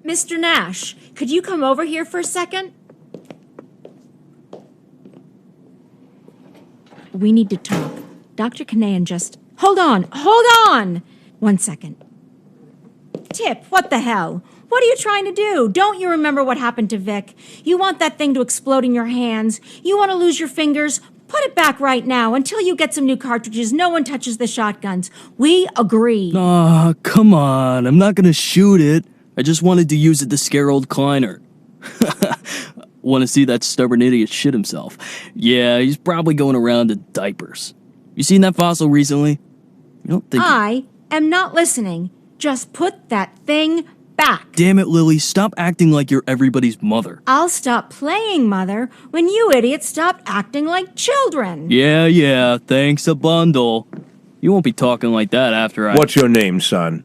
Mr. Nash, could you come over here for a second? We need to talk. Dr. Kanayan just... Hold on! 1 second. Tip, what the hell? What are you trying to do? Don't you remember what happened to Vic? You want that thing to explode in your hands? You want to lose your fingers? Put it back right now. Until you get some new cartridges, no one touches the shotguns. We agree. Aw, come on. I'm not gonna shoot it. I just wanted to use it to scare old Kleiner. Want to see that stubborn idiot shit himself. Yeah, he's probably going around in diapers. You seen that fossil recently? You don't think... I am not listening. Just put that thing back. Damn it, Lily, stop acting like you're everybody's mother. I'll stop playing mother when you idiots stop acting like children. Yeah, thanks a bundle. You won't be talking like that after I... What's your name, son?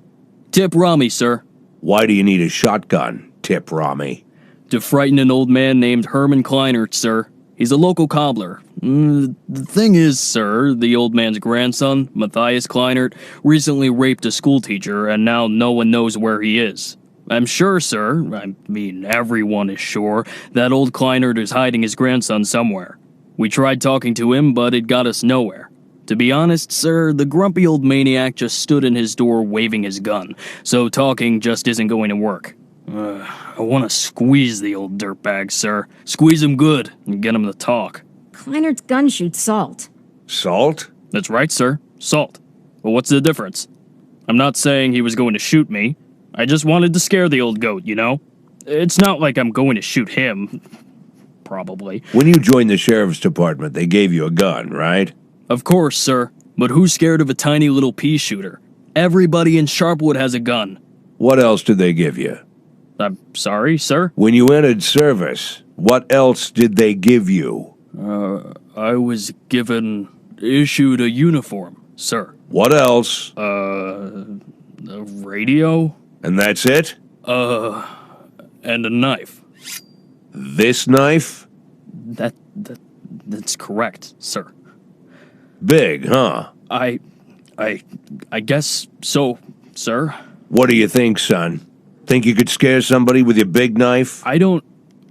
Tip Rami, sir. Why do you need a shotgun, Tip Rami? To frighten an old man named Herman Kleinert, sir. He's a local cobbler. The thing is, sir, the old man's grandson, Matthias Kleinert, recently raped a schoolteacher, and now no one knows where he is. I'm sure, sir, I mean everyone is sure, that old Kleinert is hiding his grandson somewhere. We tried talking to him, but it got us nowhere. To be honest, sir, the grumpy old maniac just stood in his door waving his gun, so talking just isn't going to work. I want to squeeze the old dirtbag, sir. Squeeze him good and get him to talk. Kleinert's gun shoots salt. Salt? That's right, sir. Salt. Well, what's the difference? I'm not saying he was going to shoot me. I just wanted to scare the old goat, you know? It's not like I'm going to shoot him. Probably. When you joined the sheriff's department, they gave you a gun, right? Of course, sir. But who's scared of a tiny little pea shooter? Everybody in Sharpwood has a gun. What else did they give you? I'm sorry, sir? When you entered service, what else did they give you? I was issued a uniform, sir. What else? A radio? And that's it? And a knife. This knife? That's correct, sir. Big, huh? I guess so, sir. What do you think, son? Think you could scare somebody with your big knife? I don't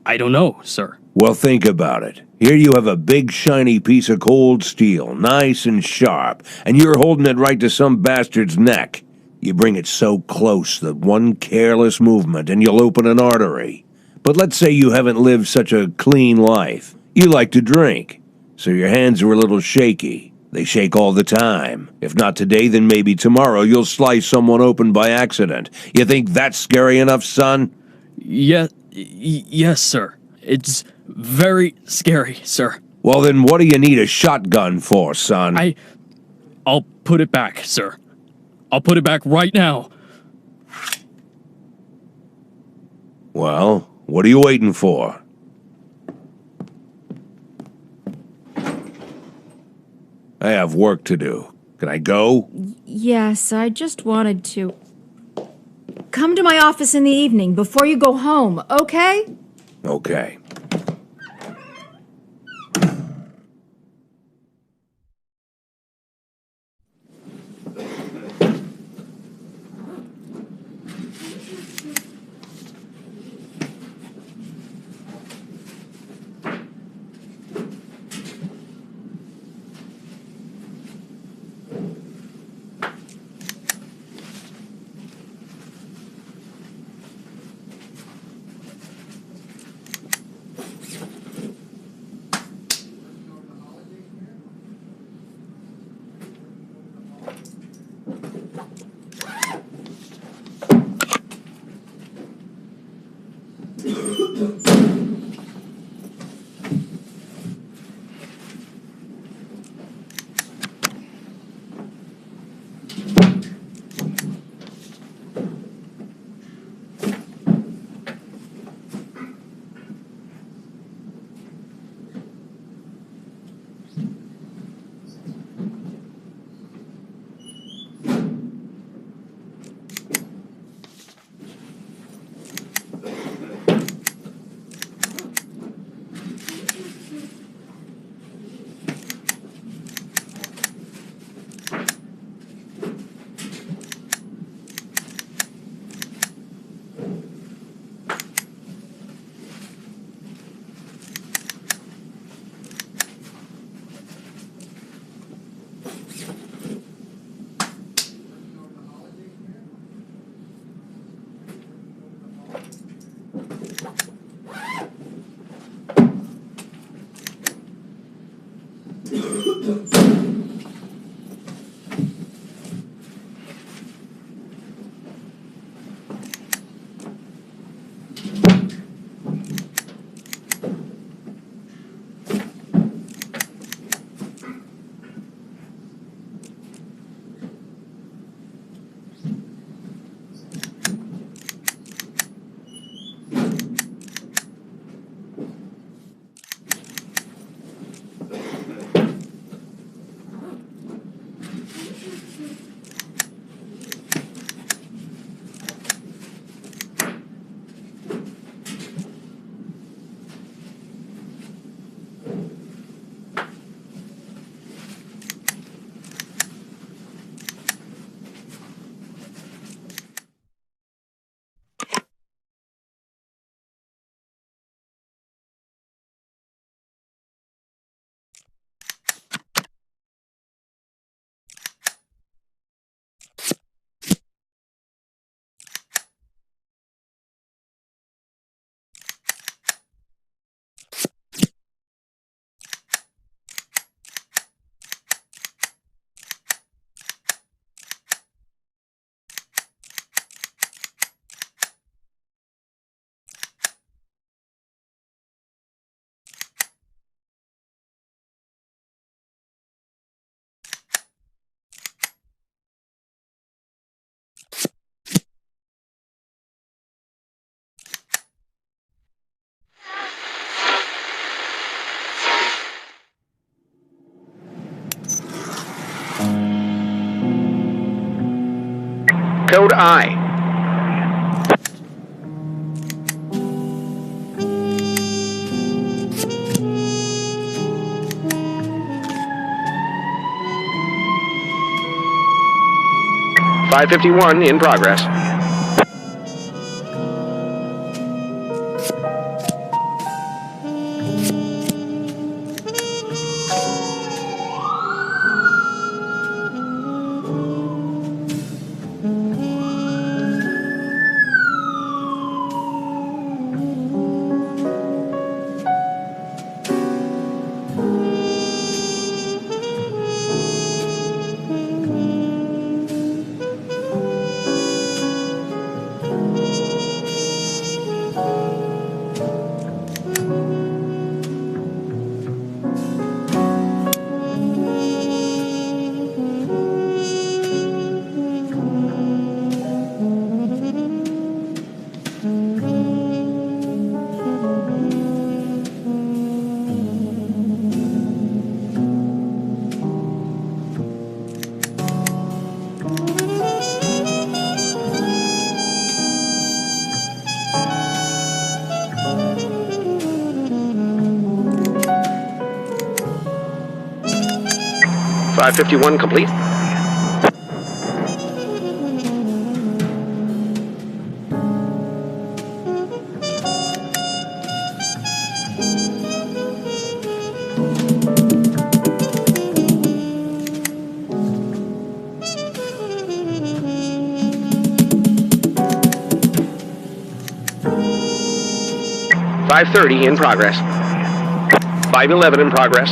know, sir. Well, think about it. Here you have a big shiny piece of cold steel, nice and sharp, and you're holding it right to some bastard's neck. You bring it so close that one careless movement and you'll open an artery. But let's say you haven't lived such a clean life. You like to drink, so your hands are a little shaky. They shake all the time. If not today, then maybe tomorrow you'll slice someone open by accident. You think that's scary enough, son? Yes, sir. It's very scary, sir. Well, then what do you need a shotgun for, son? I'll put it back, sir. I'll put it back right now. Well, what are you waiting for? I have work to do. Can I go? Yes, I just wanted to. Come to my office in the evening before you go home, okay? Okay. Code I. $551 in progress. 551 complete. .530 in progress. 511 in progress.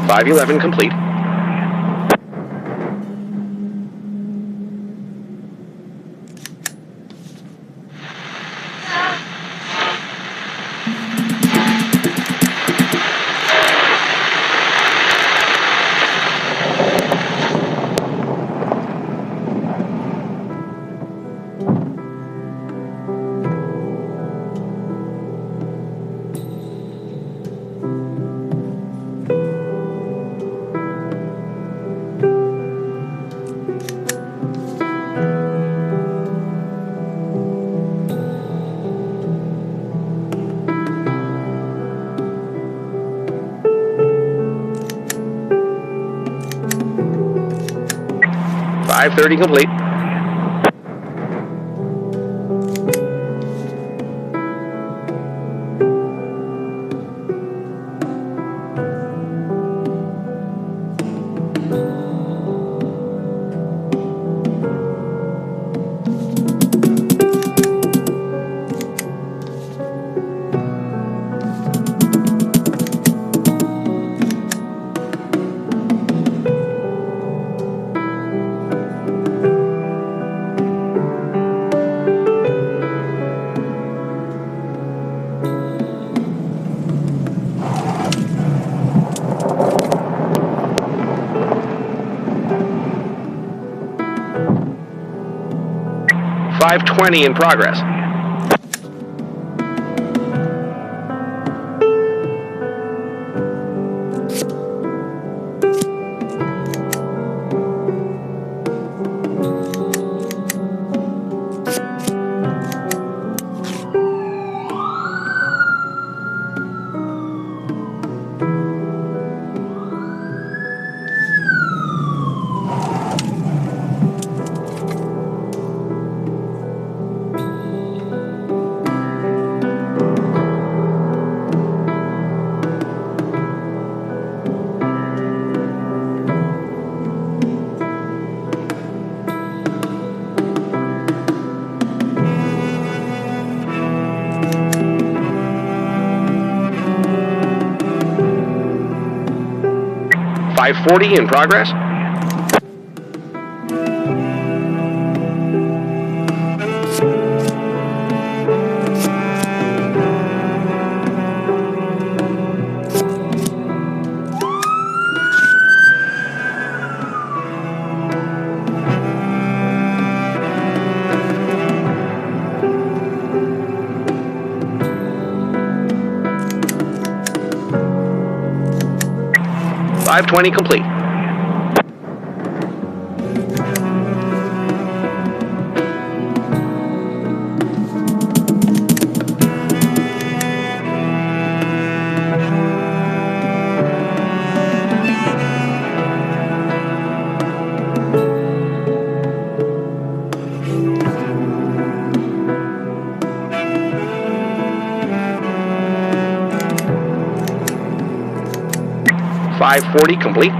.511 complete. .530 complete. .520 in progress. .540 in progress. .520 complete. .540 complete.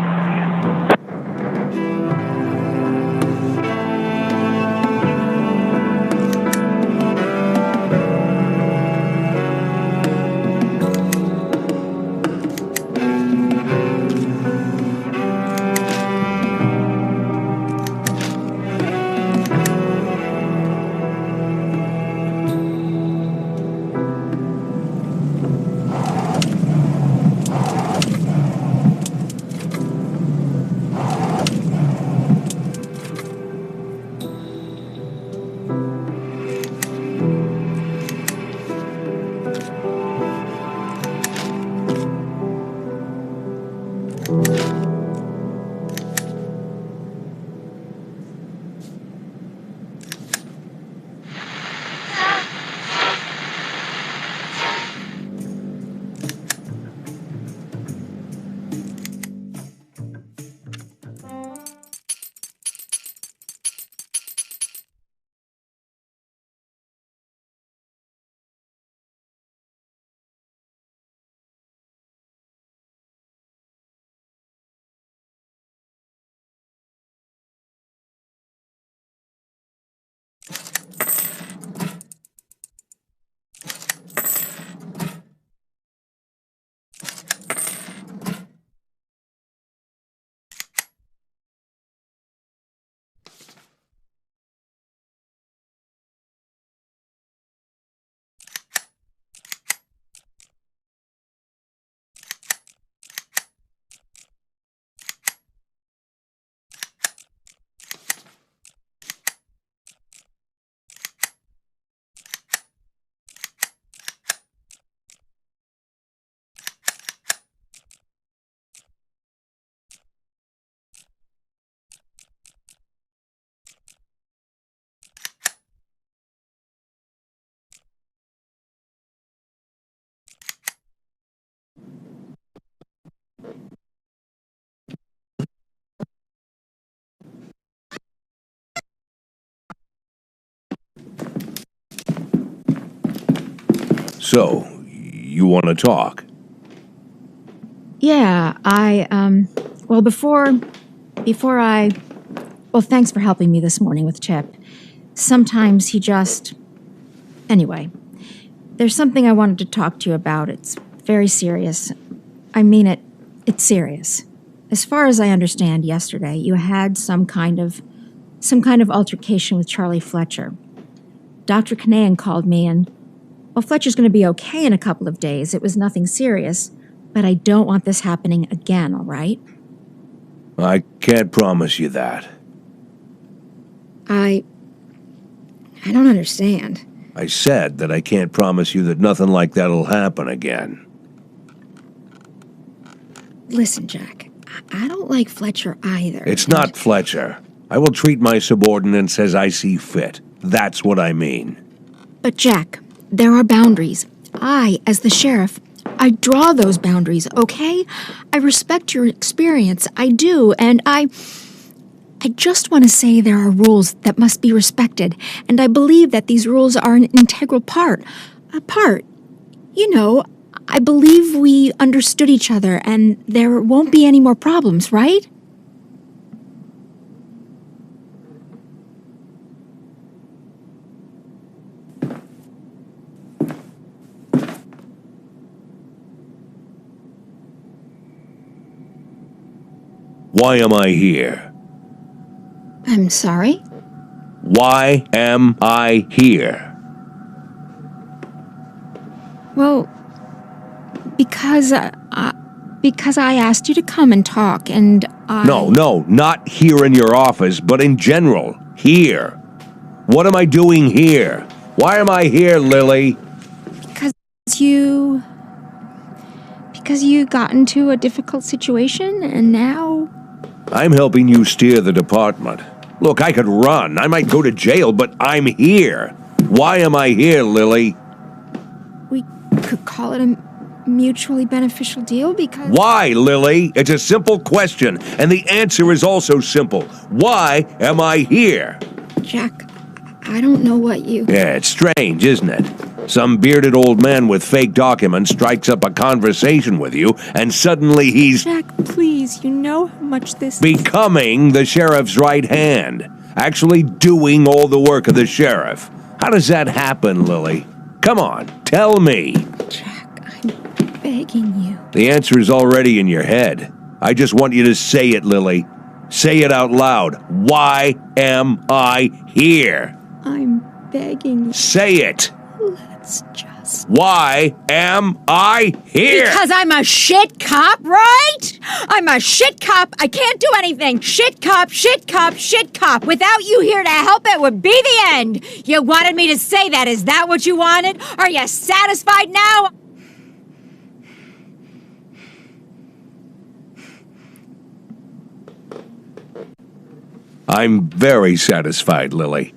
So, you want to talk? Yeah, well, well, thanks for helping me this morning with Chip. Sometimes he just... Anyway, there's something I wanted to talk to you about. It's very serious. I mean it. It's serious. As far as I understand, yesterday you had some kind of altercation with Charlie Fletcher. Dr. Kanahan called me and, well, Fletcher's going to be okay in a couple of days. It was nothing serious, but I don't want this happening again, all right? I can't promise you that. I don't understand. I said that I can't promise you that nothing like that'll happen again. Listen, Jack, I don't like Fletcher either. It's not Fletcher. I will treat my subordinates as I see fit. That's what I mean. But Jack, there are boundaries. I, as the sheriff, I draw those boundaries, okay? I respect your experience, I do, and I just want to say there are rules that must be respected, and I believe that these rules are an integral part. You know, I believe we understood each other, and there won't be any more problems, right? Why am I here? I'm sorry? Why am I here? Well, because I asked you to come and talk, and I... No, not here in your office, but in general. Here. What am I doing here? Why am I here, Lily? Because you got into a difficult situation, and now... I'm helping you steer the department. Look, I could run. I might go to jail, but I'm here. Why am I here, Lily? We could call it a mutually beneficial deal because... Why, Lily? It's a simple question, and the answer is also simple. Why am I here? Jack, I don't know what you... Yeah, it's strange, isn't it? Some bearded old man with fake documents strikes up a conversation with you, and suddenly he's... Jack, please, you know how much this... Becoming the sheriff's right hand. Actually doing all the work of the sheriff. How does that happen, Lily? Come on, tell me. Jack, I'm begging you. The answer is already in your head. I just want you to say it, Lily. Say it out loud. Why am I here? I'm begging you. Say it. Let's just... Why am I here? Because I'm a shit cop, right? I'm a shit cop. I can't do anything. Shit cop, shit cop, shit cop. Without you here to help, it would be the end. You wanted me to say that. Is that what you wanted? Are you satisfied now? I'm very satisfied, Lily.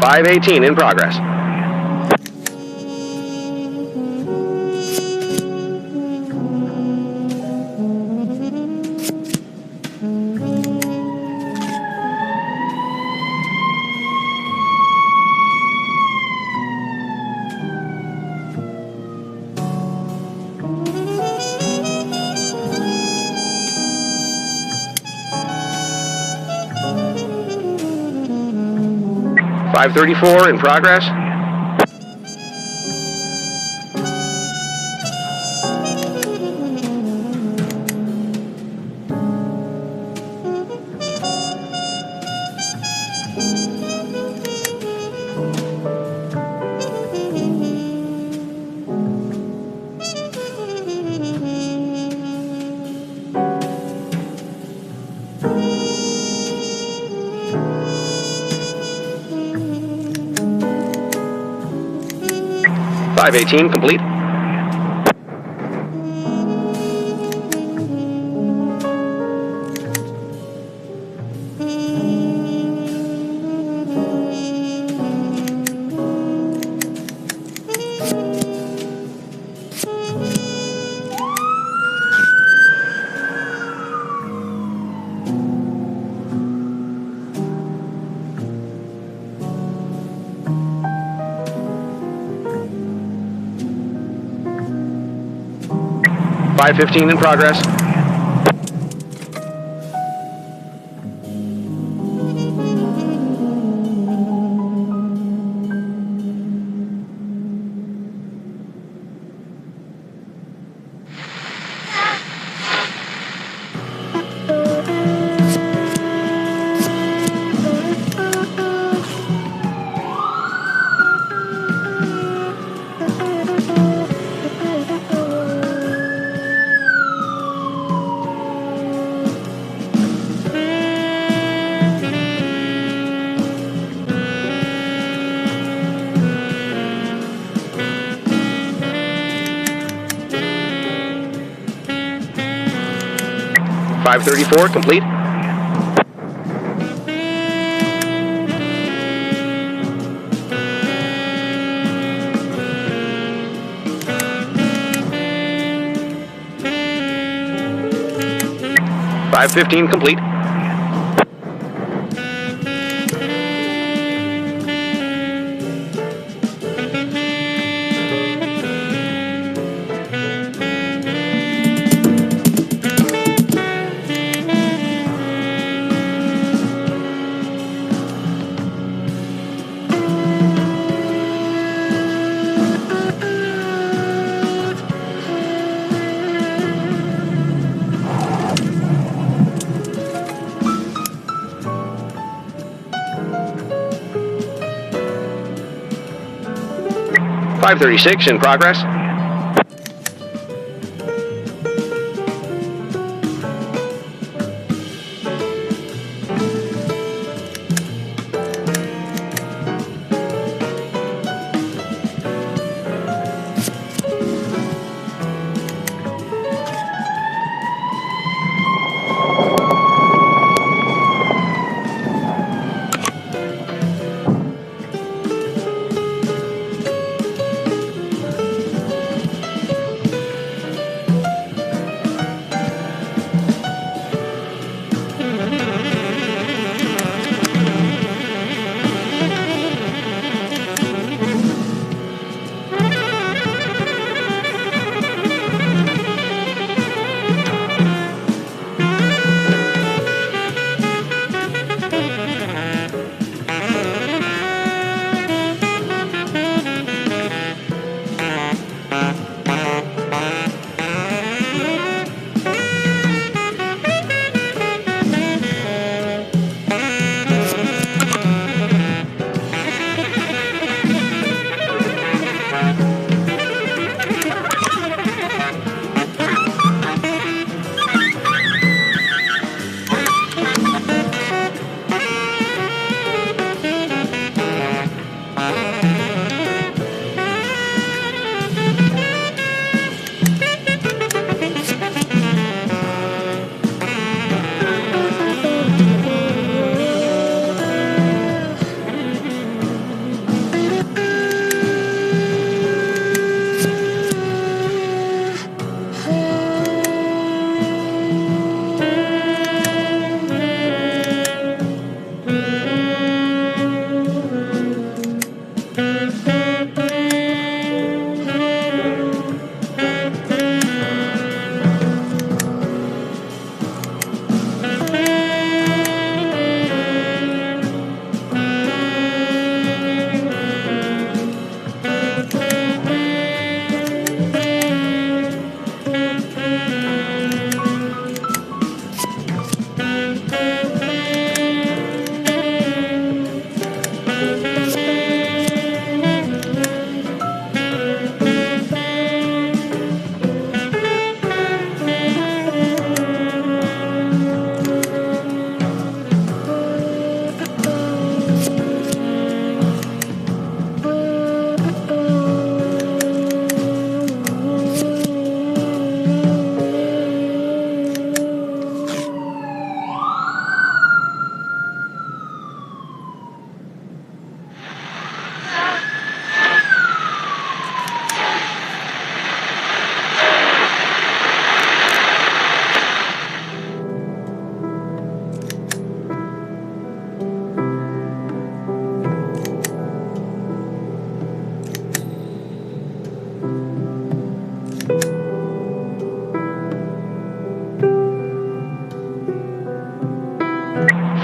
518 in progress. Five 34 in progress. Five 18 complete. Five 15 in progress. Five 34 complete. Five 15 complete. 536 in progress.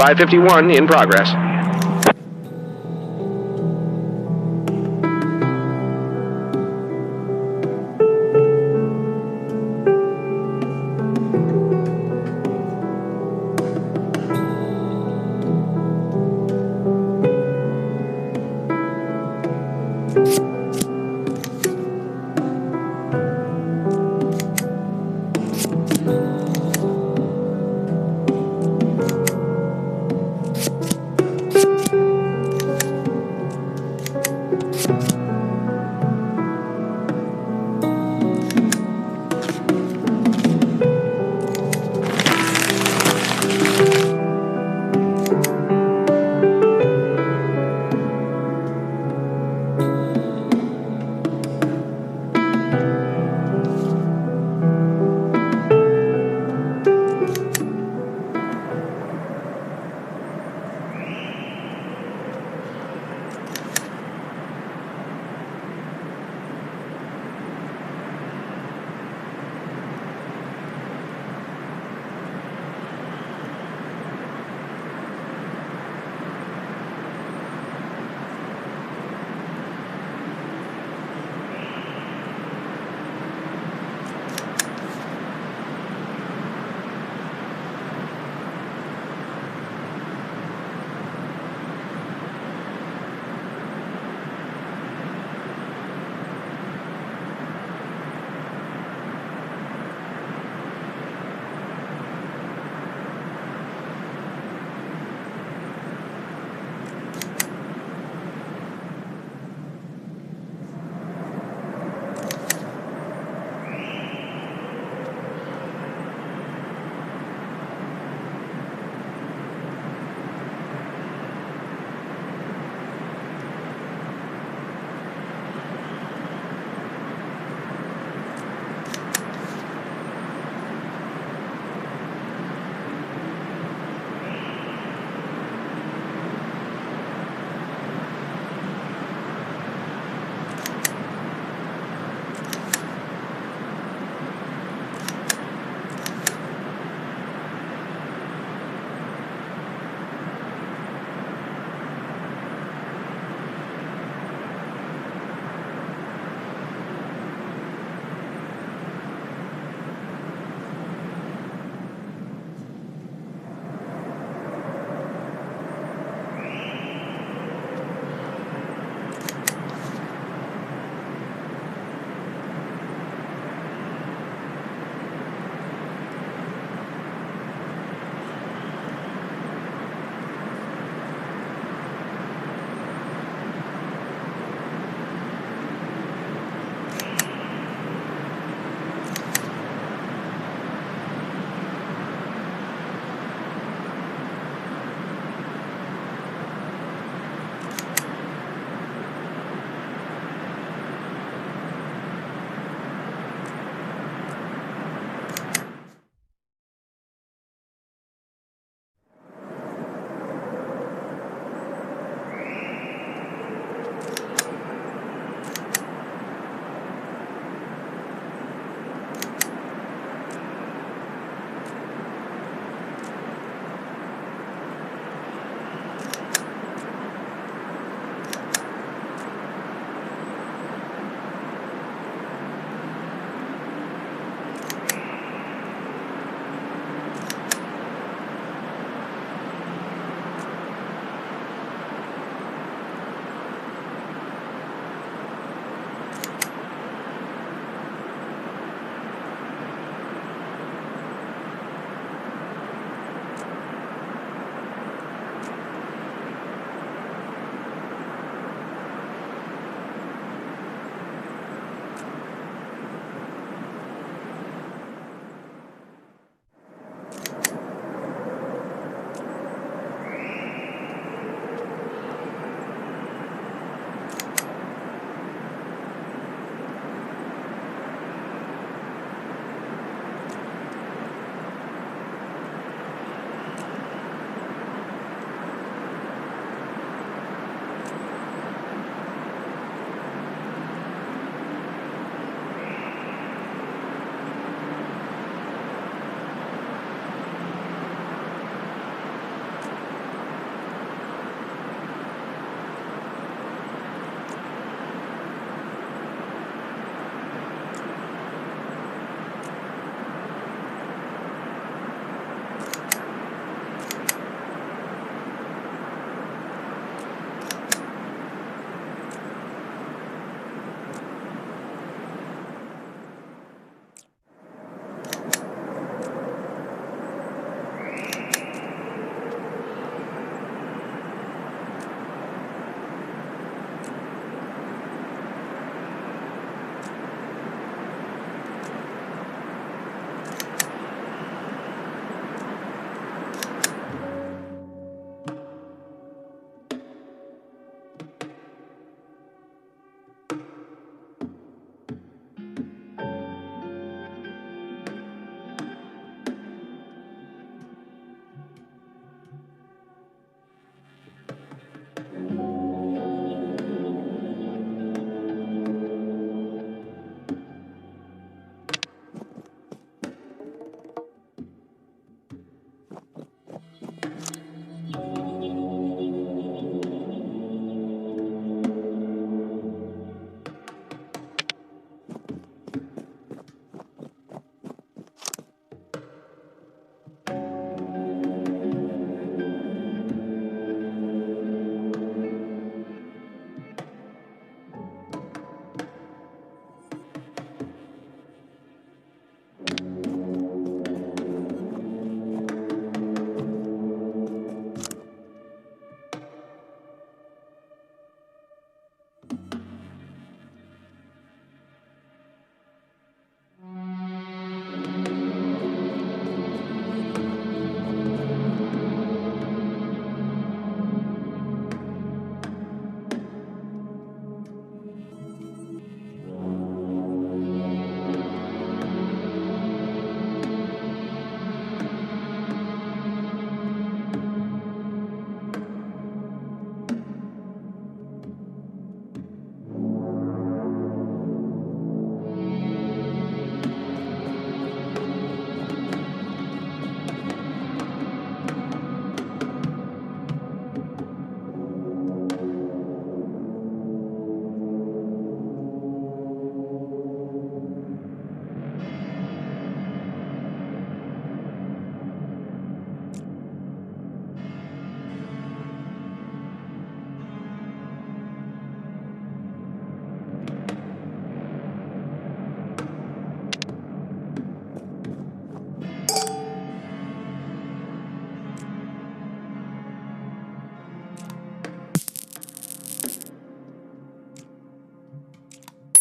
.551 in progress.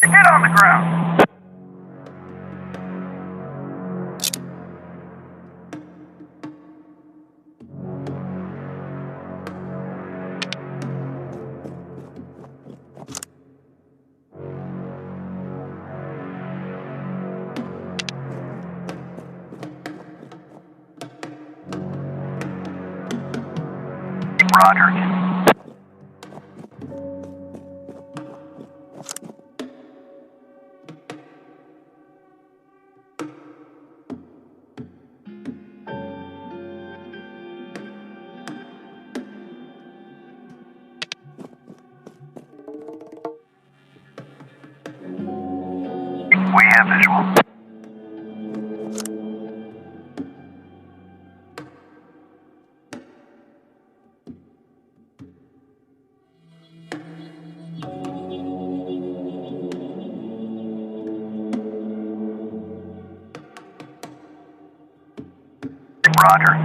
Get on the ground. Roger. We have visual. Roger.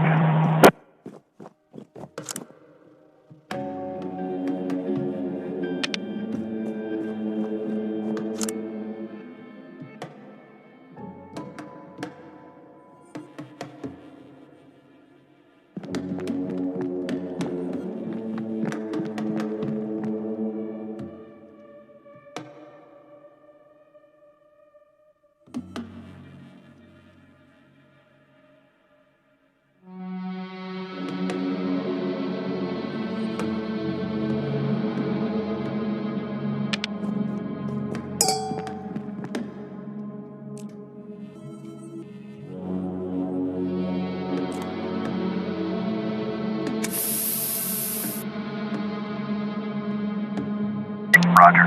Roger.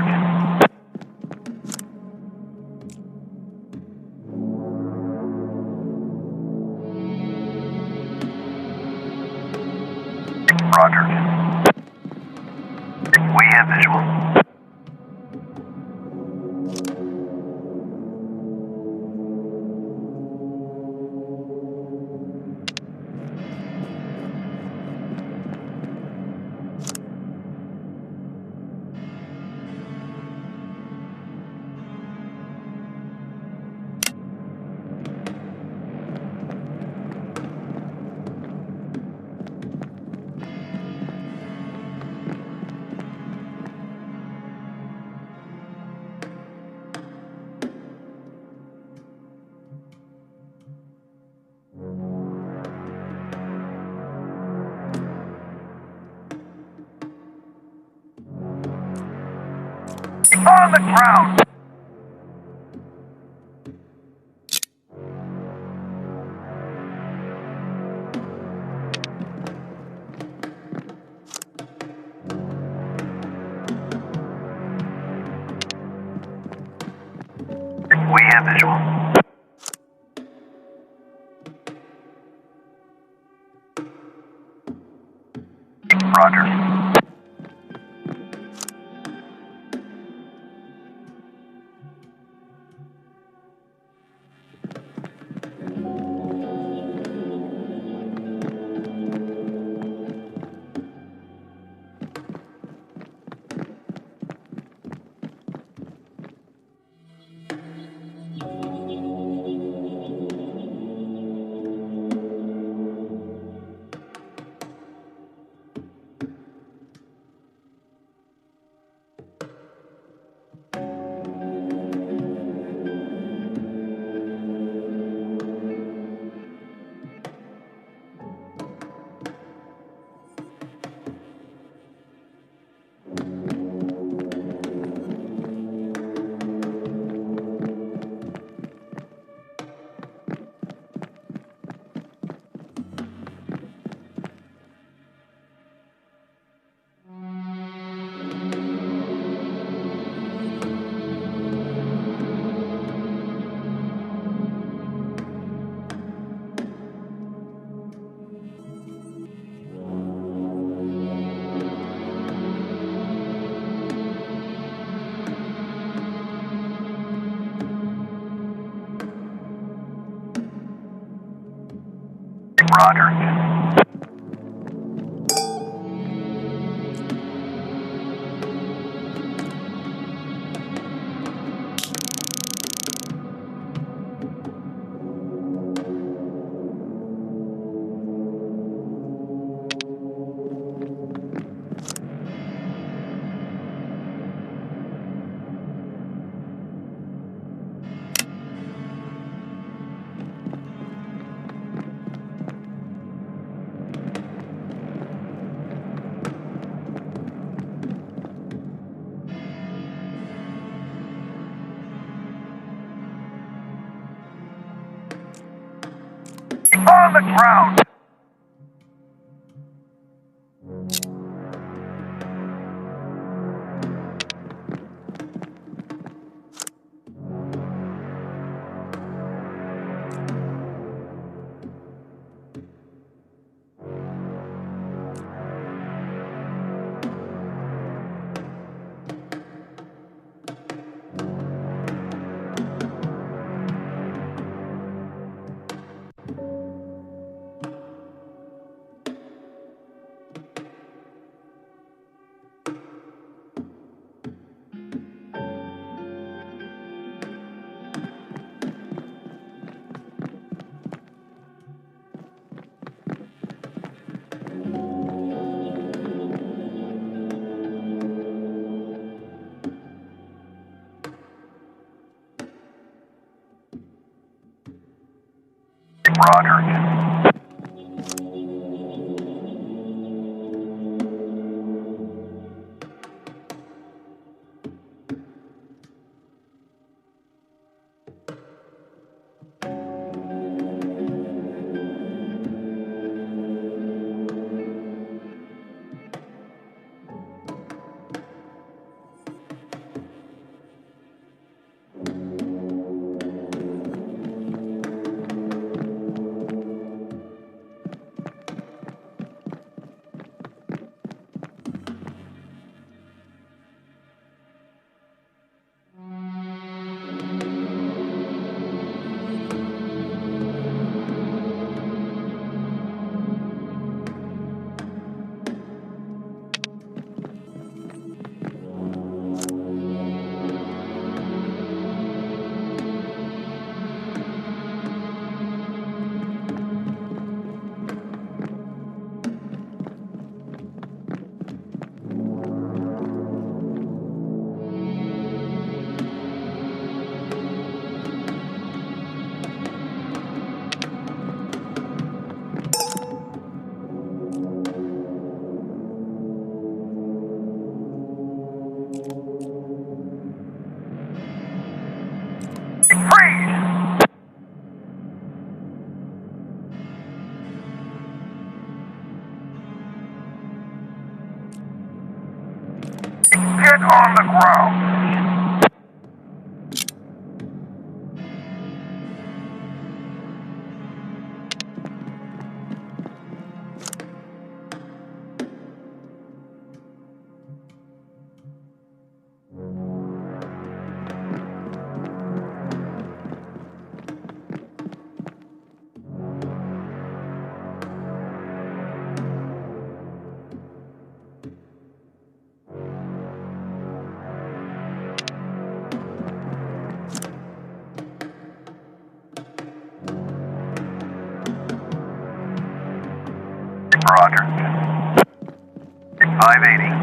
Roger. We have visual. On the ground! We have visual. Roger. Roger. the ground! Roger. Get on the ground! Roger. 580.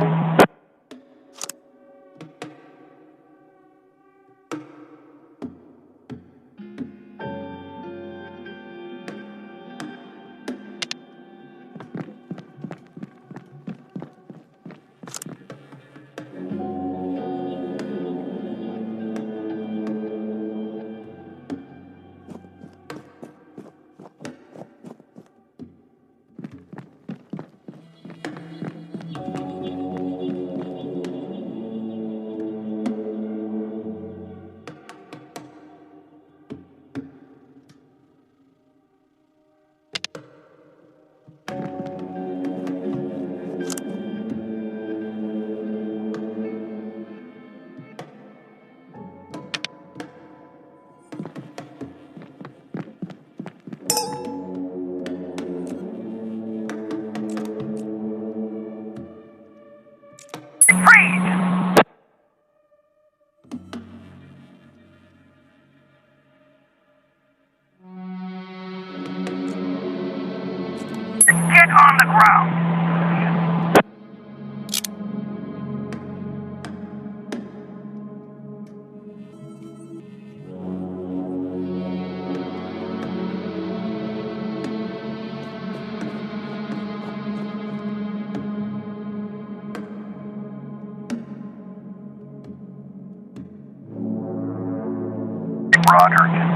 Get on the ground! Roger.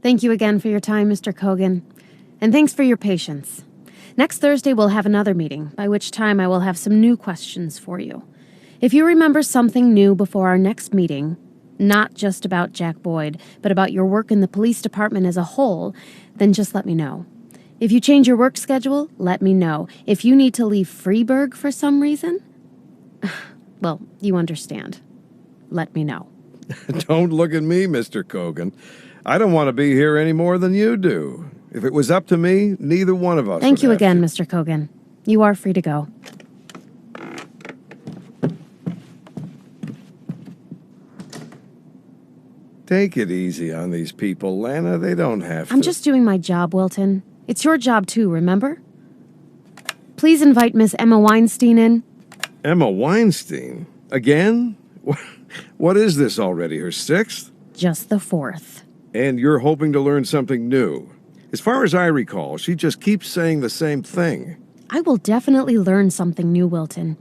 Thank you again for your time, Mr. Kogan. And thanks for your patience. Next Thursday, we'll have another meeting, by which time I will have some new questions for you. If you remember something new before our next meeting, not just about Jack Boyd, but about your work in the police department as a whole, then just let me know. If you change your work schedule, let me know. If you need to leave Freeburg for some reason, well, you understand. Let me know. Don't look at me, Mr. Kogan. I don't want to be here any more than you do. If it was up to me, neither one of us Thank you would have again, to. Mr. Kogan. You are free to go. Take it easy on these people, Lana. They don't have to. I'm just doing my job, Wilton. It's your job too, remember? Please invite Miss Emma Weinstein in. Emma Weinstein? Again? What is this already, her sixth? Just the fourth. And you're hoping to learn something new. As far as I recall, she just keeps saying the same thing. I will definitely learn something new, Wilton.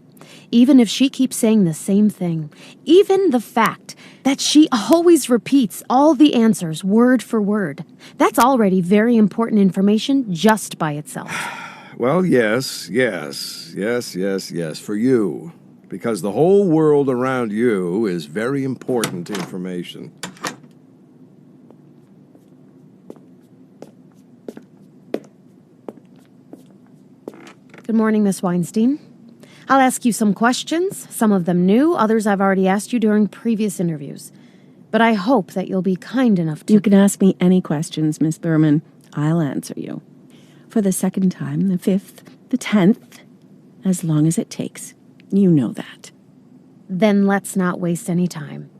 Even if she keeps saying the same thing. Even the fact that she always repeats all the answers word for word. That's already very important information just by itself. Well, yes, for you. Because the whole world around you is very important information. Good morning, Miss Weinstein. I'll ask you some questions, some of them new, others I've already asked you during previous interviews. But I hope that you'll be kind enough to... You can ask me any questions, Miss Thurman. I'll answer you. For the second time, the 5th, the 10th, as long as it takes. You know that. Then let's not waste any time.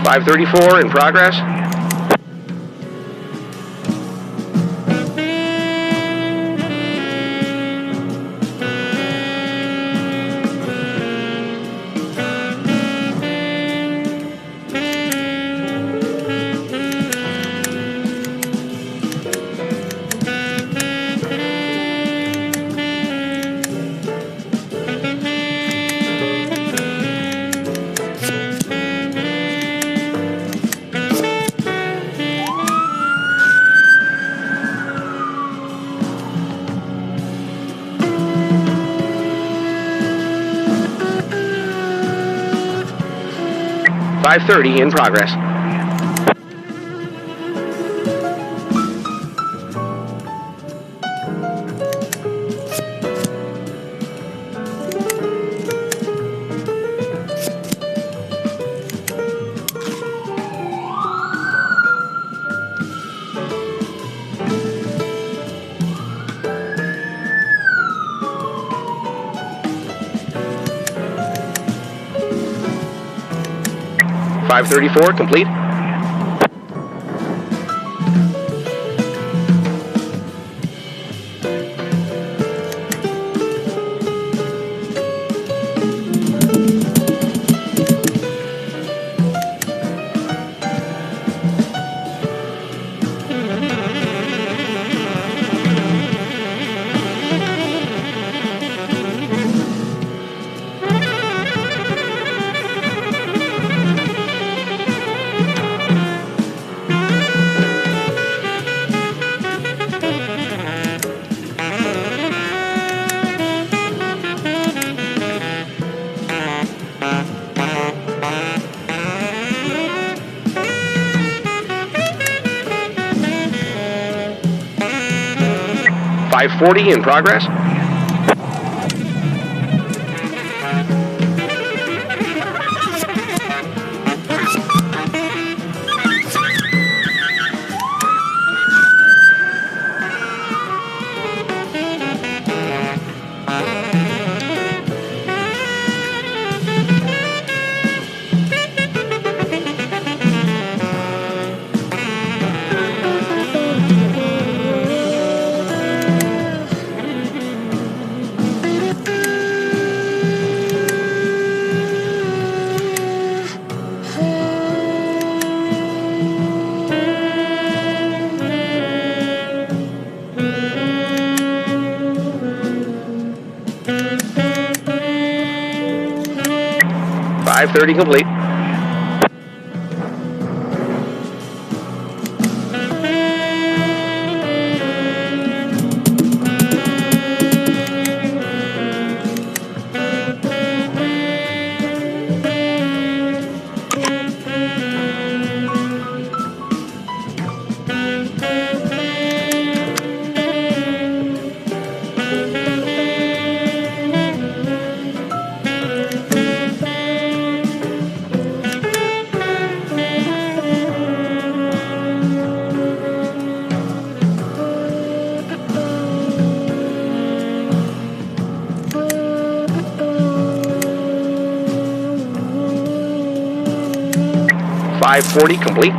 534 in progress. .530 in progress. .534 complete. .540 in progress. .530 complete. .540 complete.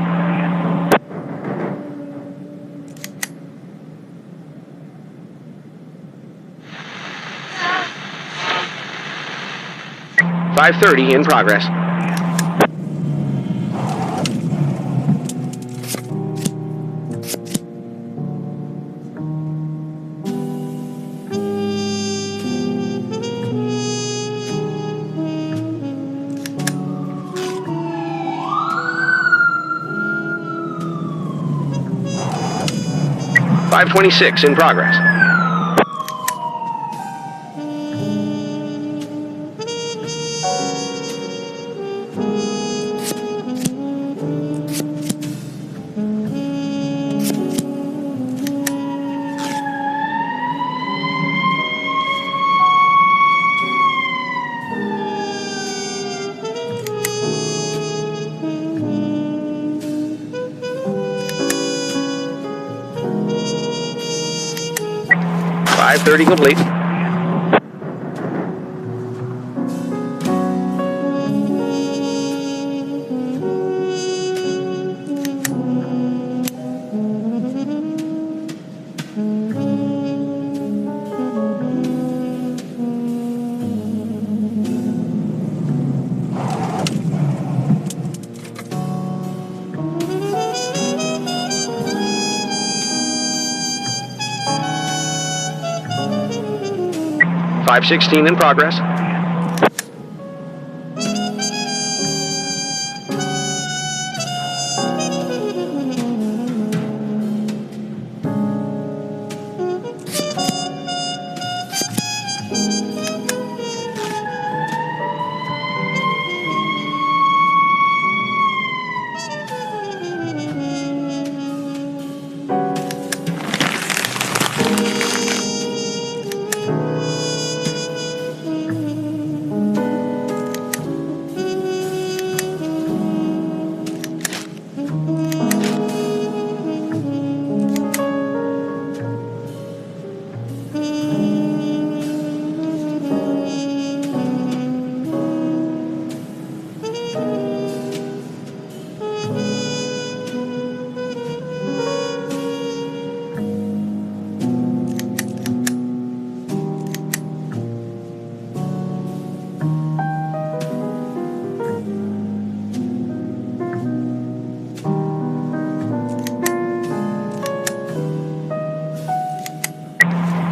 .530 in progress. .526 in progress. .530 complete. 516 in progress.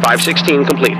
.516 complete.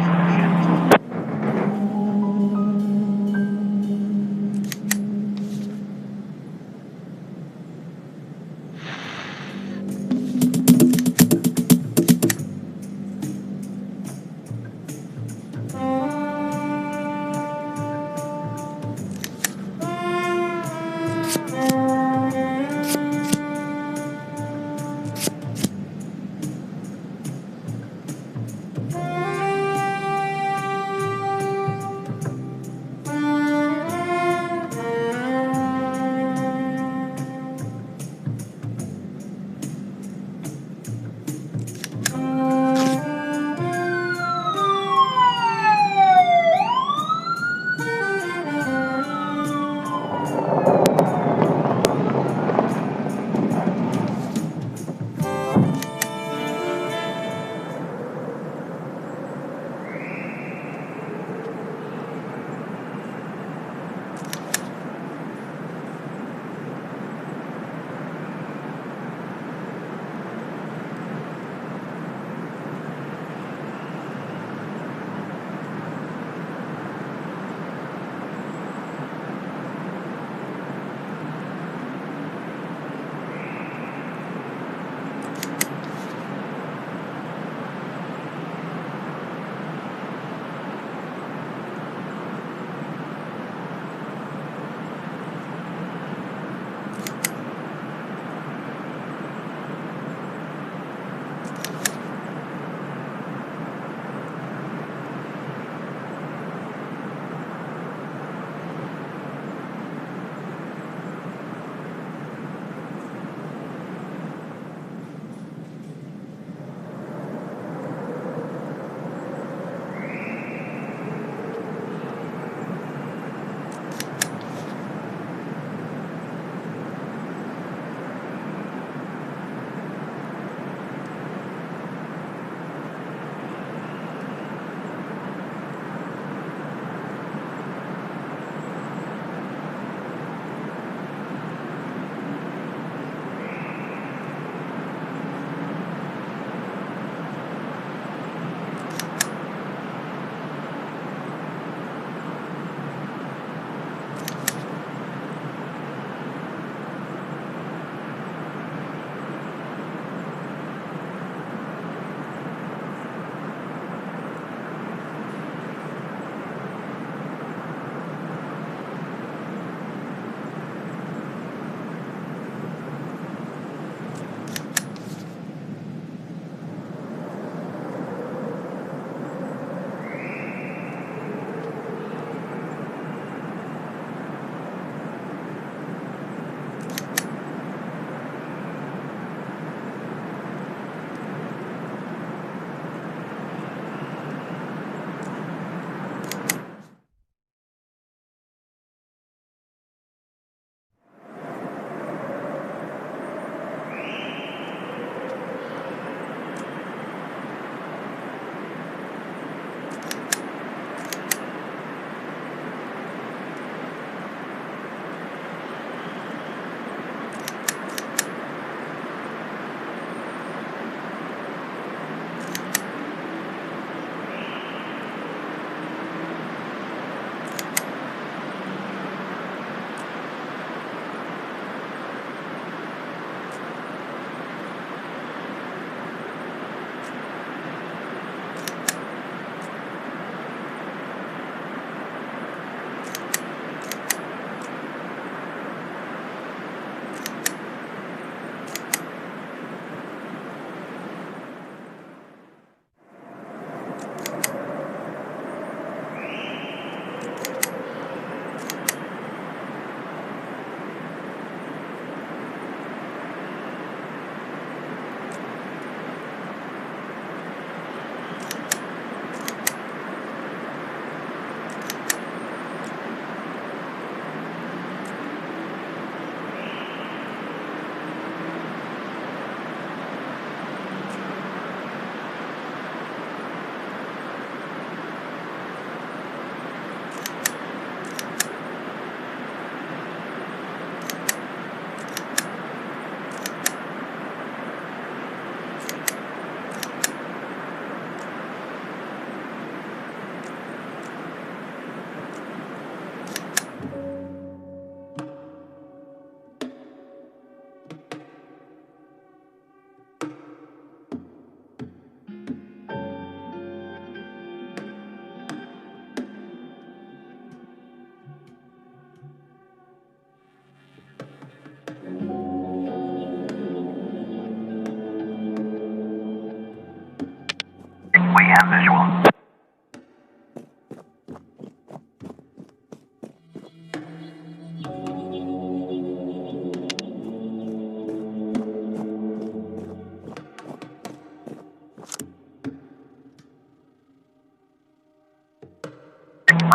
have visual.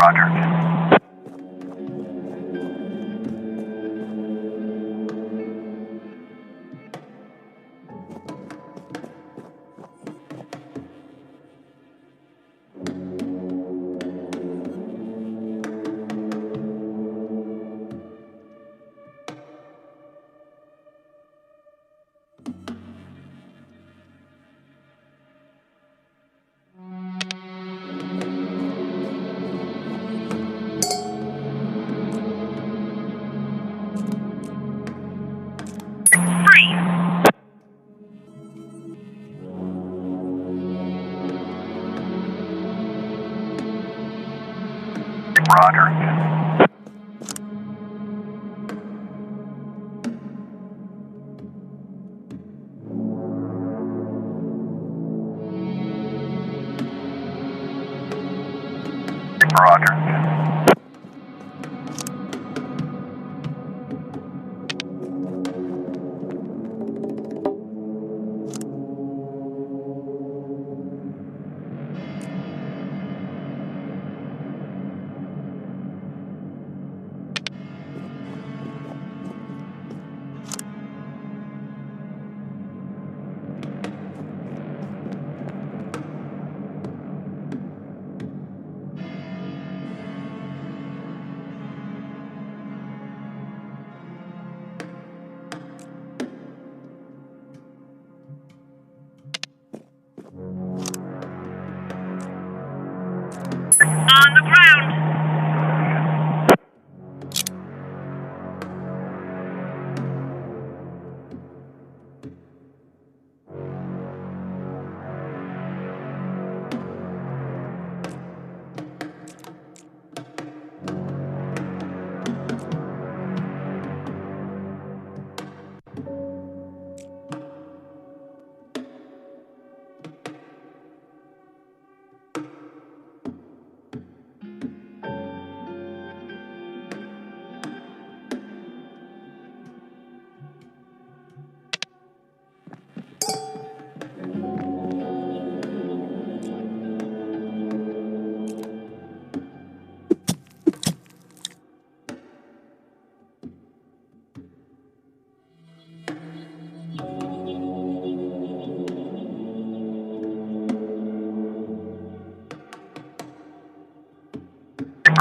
Roger. Roger. Roger. On the ground.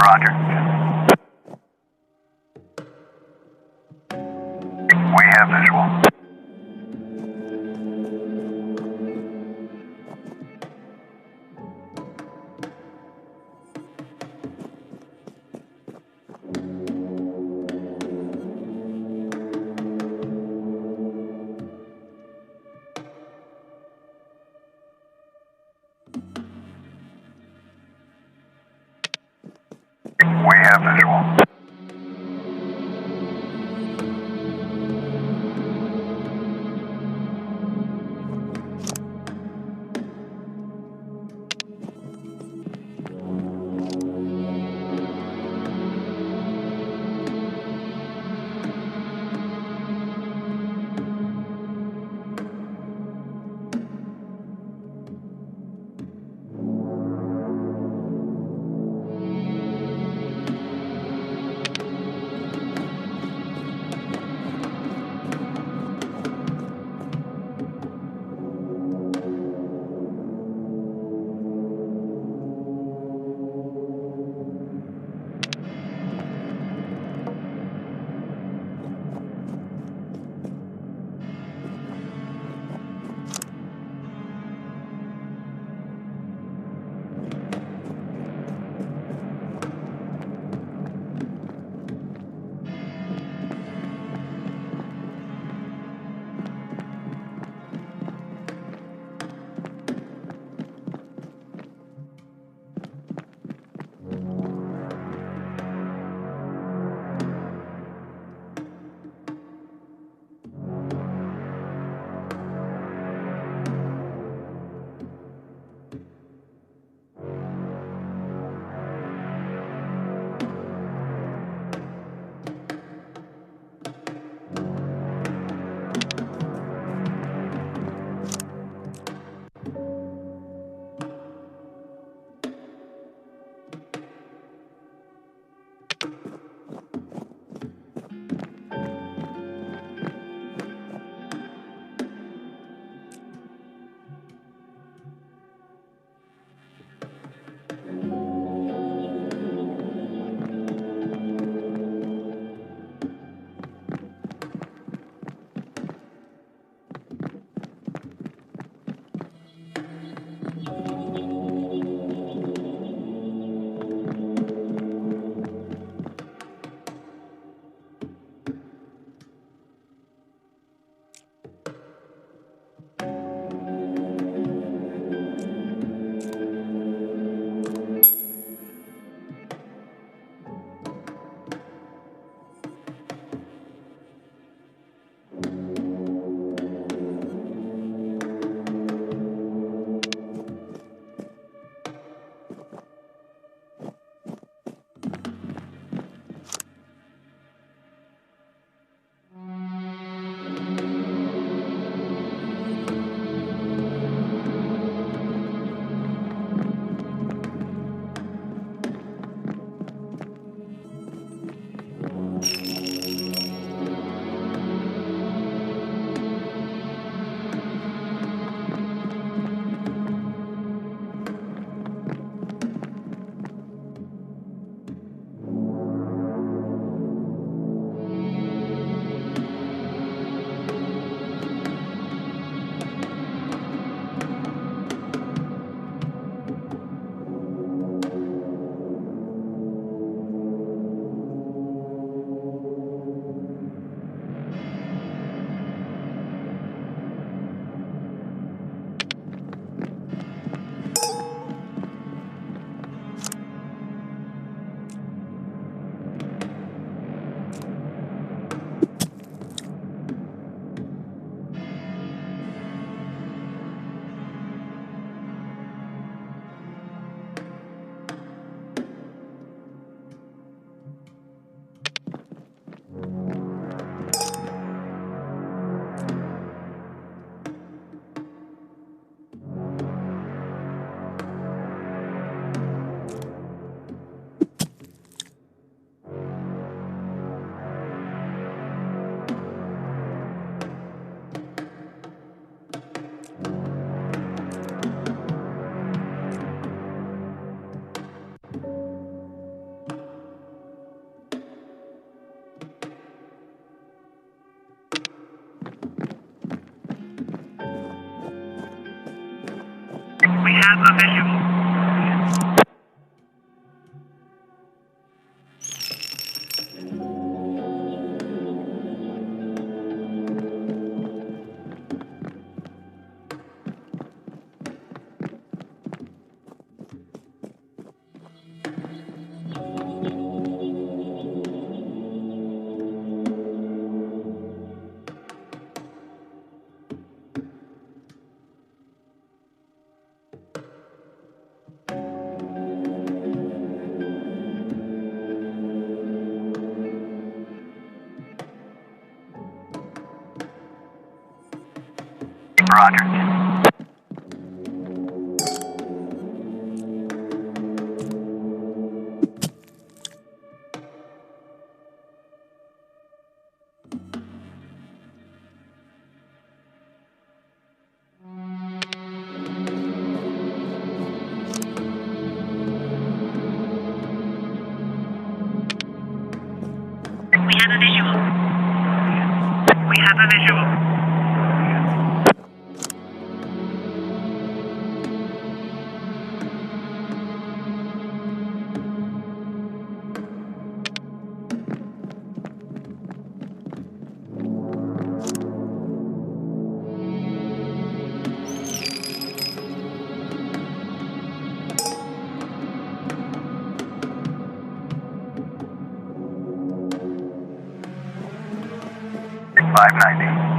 Roger. We have visual. We have visual. have a visual. Roger. We have a visual. We have a visual. $5.90.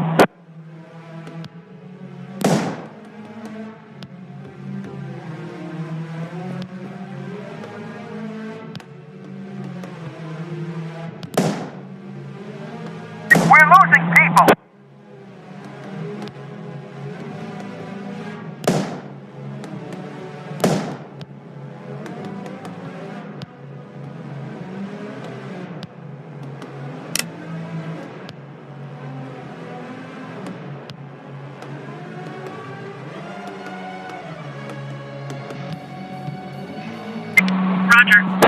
We're losing people. Roger.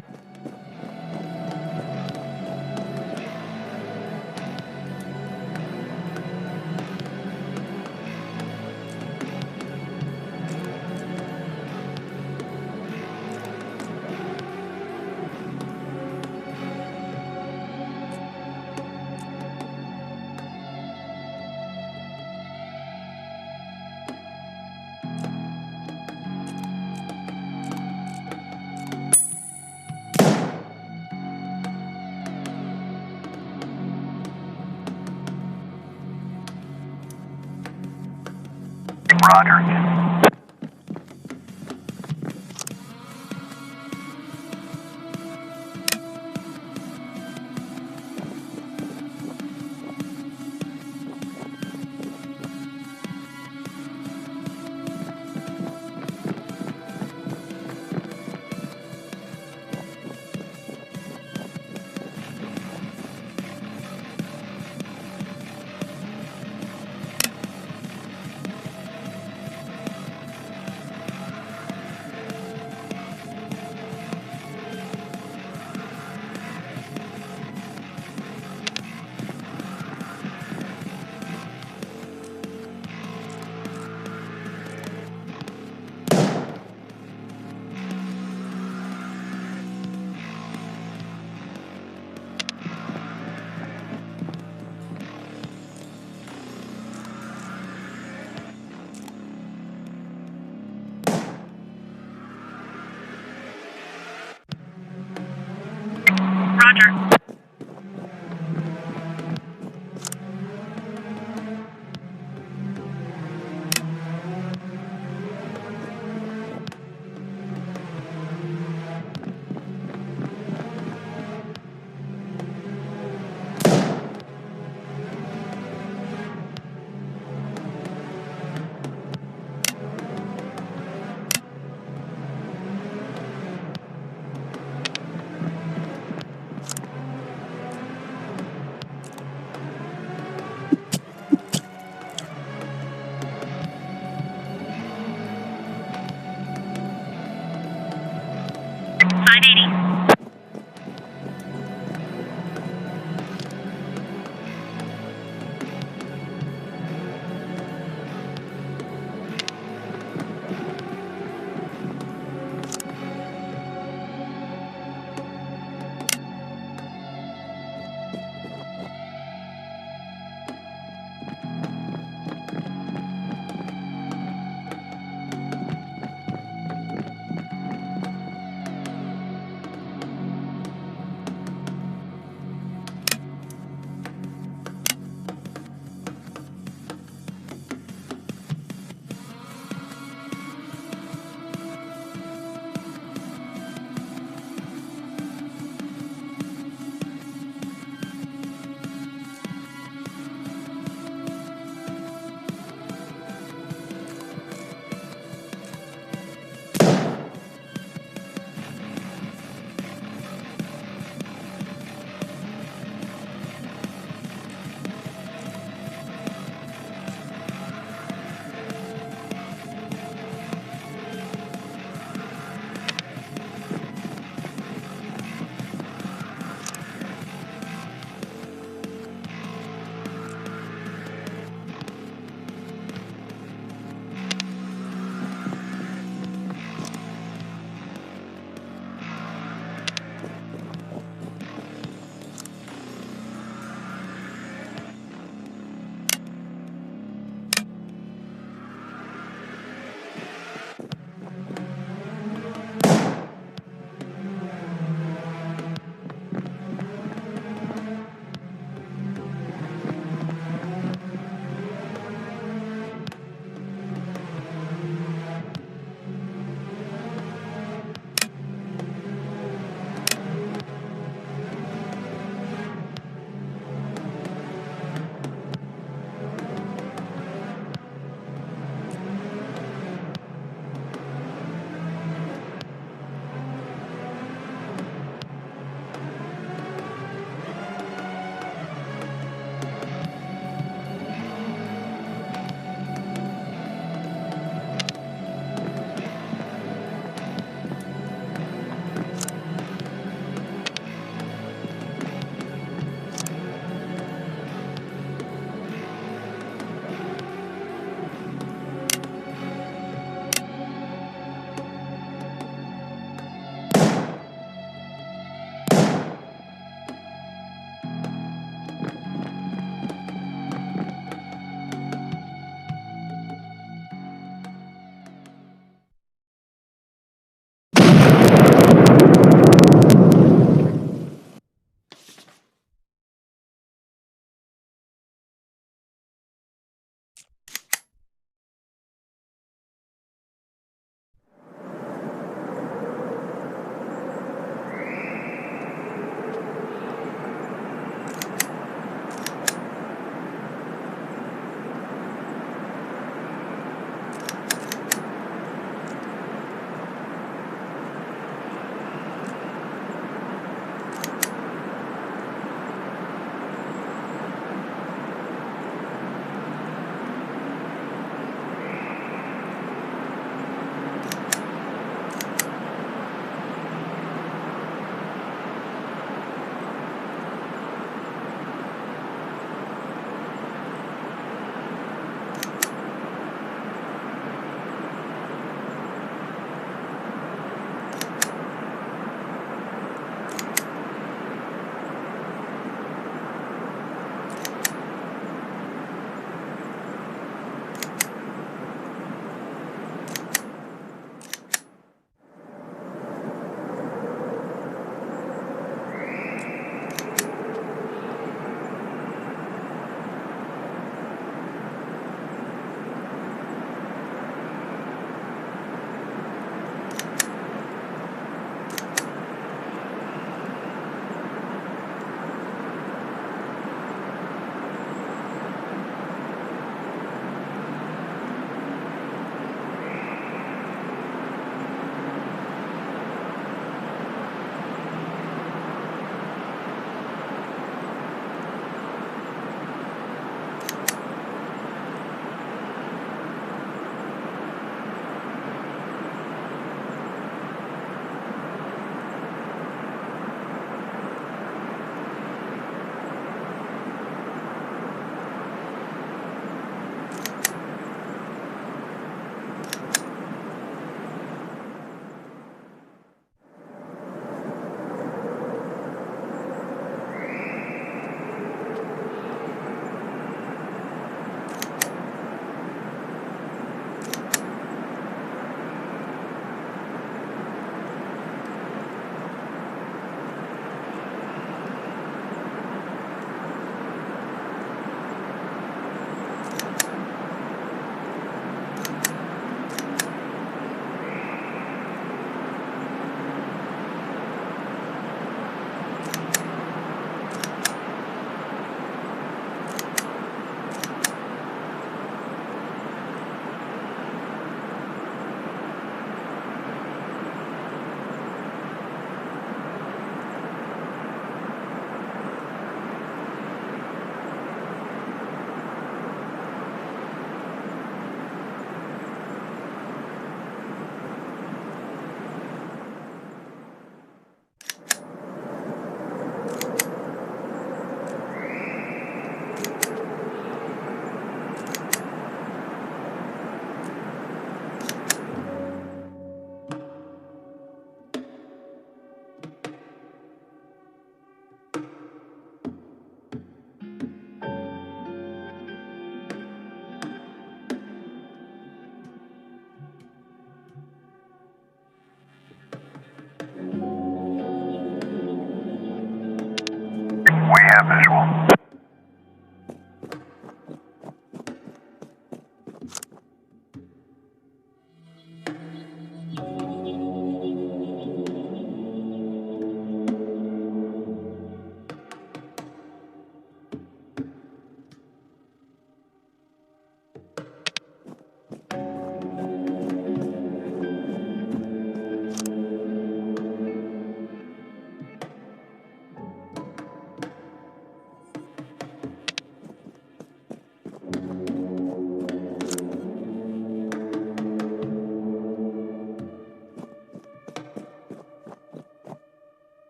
Roger. Roger.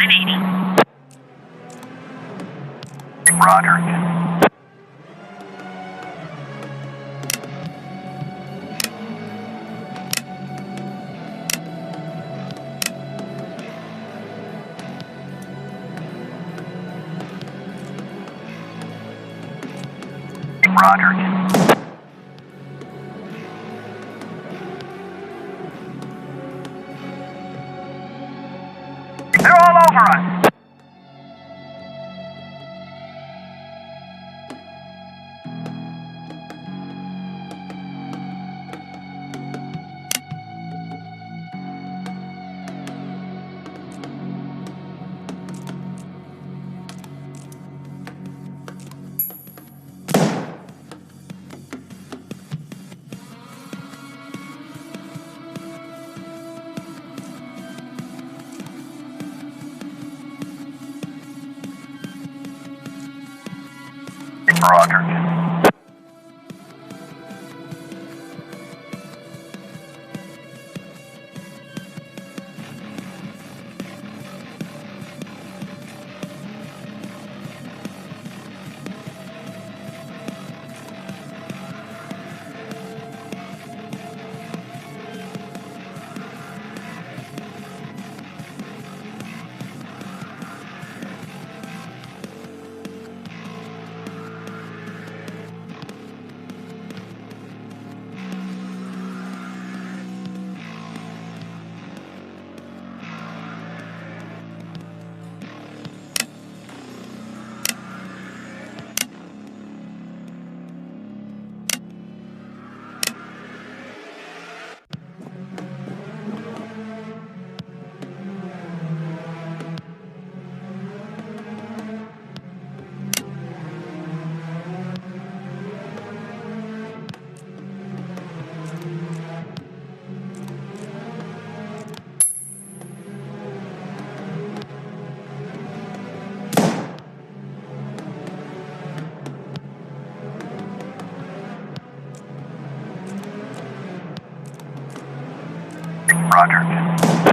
980. Roger. Roger. They're all over us. Roger. Roger.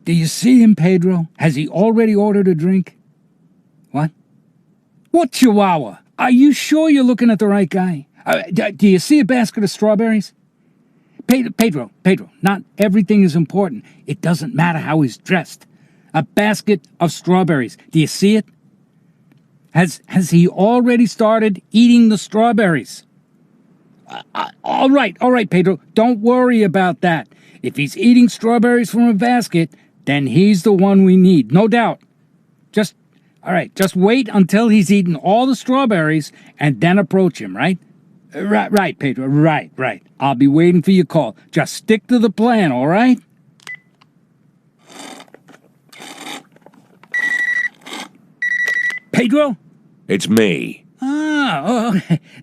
Do you see him, Pedro? Has he already ordered a drink? What? What chihuahua? Are you sure you're looking at the right guy? Do you see a basket of strawberries? Pedro, not everything is important. It doesn't matter how he's dressed. A basket of strawberries. Do you see it? Has he already started eating the strawberries? All right, Pedro. Don't worry about that. If he's eating strawberries from a basket, then he's the one we need, no doubt. Just wait until he's eaten all the strawberries and then approach him, right? Right, Pedro, right. I'll be waiting for your call. Just stick to the plan, all right? Pedro? It's me.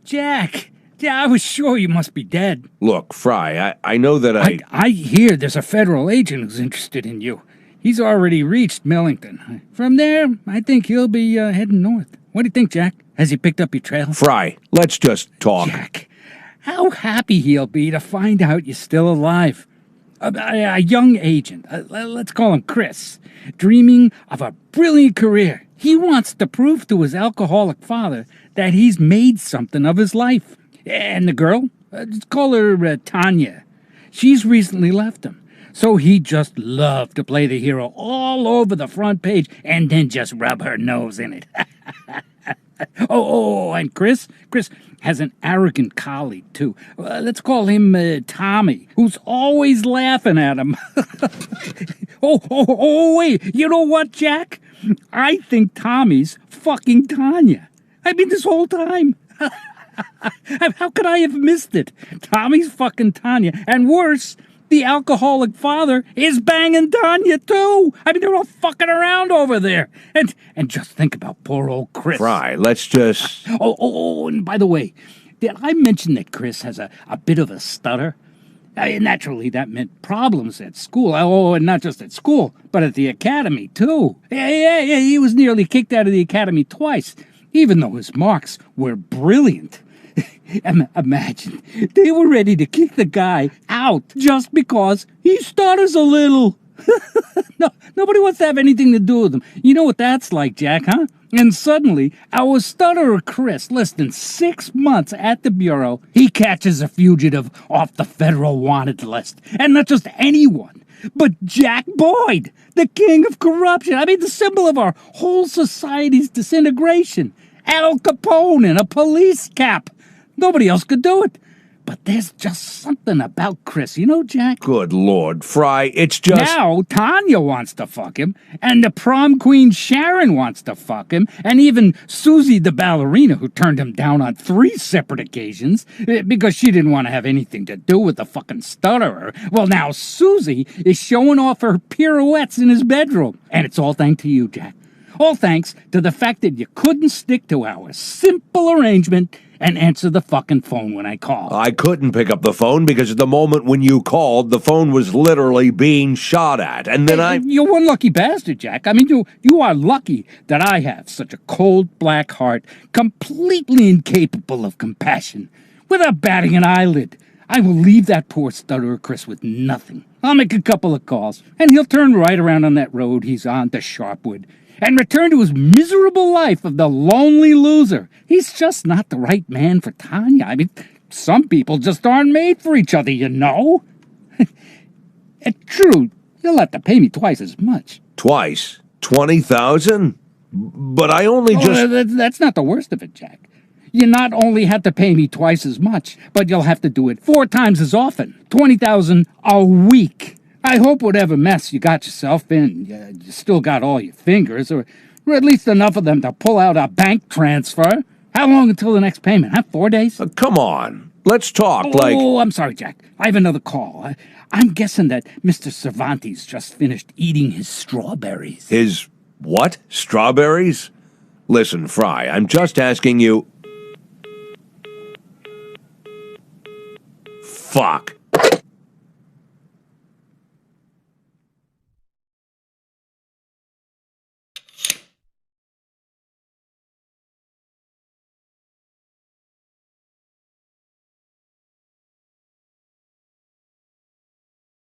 Jack. Yeah, I was sure you must be dead. Look, Fry, I know that I hear there's a federal agent who's interested in you. He's already reached Millington. From there, I think he'll be heading north. What do you think, Jack? Has he picked up your trail? Fry, let's just talk. Jack, how happy he'll be to find out you're still alive. A young agent, let's call him Chris, dreaming of a brilliant career. He wants to prove to his alcoholic father that he's made something of his life. And the girl? Let's call her Tanya. She's recently left him. So he just loved to play the hero all over the front page and then just rub her nose in it. And Chris has an arrogant colleague, too. Let's call him Tommy, who's always laughing at him. Wait, you know what, Jack? I think Tommy's fucking Tanya. I mean, this whole time. How could I have missed it? Tommy's fucking Tanya. And worse, the alcoholic father is banging Tanya, too. I mean, they're all fucking around over there. And just think about poor old Chris. Fry, let's just... And by the way, did I mention that Chris has a bit of a stutter? Naturally, that meant problems at school. And not just at school, but at the academy, too. Yeah, he was nearly kicked out of the academy twice, even though his marks were brilliant. Imagine, they were ready to kick the guy out just because he stutters a little. No, nobody wants to have anything to do with him. You know what that's like, Jack, huh? And suddenly, our stutterer Chris, less than 6 months at the Bureau, he catches a fugitive off the federal wanted list. And not just anyone, but Jack Boyd, the king of corruption. I mean, the symbol of our whole society's disintegration. Al Capone in a police cap. Nobody else could do it. But there's just something about Chris, you know, Jack? Good Lord, Fry, it's just... Now, Tanya wants to fuck him, and the prom queen Sharon wants to fuck him, and even Susie the ballerina, who turned him down on 3 separate occasions, because she didn't want to have anything to do with the fucking stutterer. Well, now Susie is showing off her pirouettes in his bedroom. And it's all thanks to you, Jack. All thanks to the fact that you couldn't stick to our simple arrangement and answer the fucking phone when I called. I couldn't pick up the phone because at the moment when you called, the phone was literally being shot at, and then You're one lucky bastard, Jack. I mean, you are lucky that I have such a cold, black heart, completely incapable of compassion. Without batting an eyelid, I will leave that poor stutterer Chris with nothing. I'll make a couple of calls, and he'll turn right around on that road he's on to Sharpwood, and return to his miserable life of the lonely loser. He's just not the right man for Tanya. I mean, some people just aren't made for each other, you know? True, you'll have to pay me twice as much. Twice? 20,000? But I only That's not the worst of it, Jack. You not only have to pay me twice as much, but you'll have to do it 4 times as often. 20,000 a week. I hope whatever mess you got yourself in, you still got all your fingers, or at least enough of them to pull out a bank transfer. How long until the next payment, huh? 4 days? Come on. Let's talk Oh, I'm sorry, Jack. I have another call. I'm guessing that Mr. Cervantes just finished eating his strawberries. His what? Strawberries? Listen, Fry, I'm just asking you... Fuck.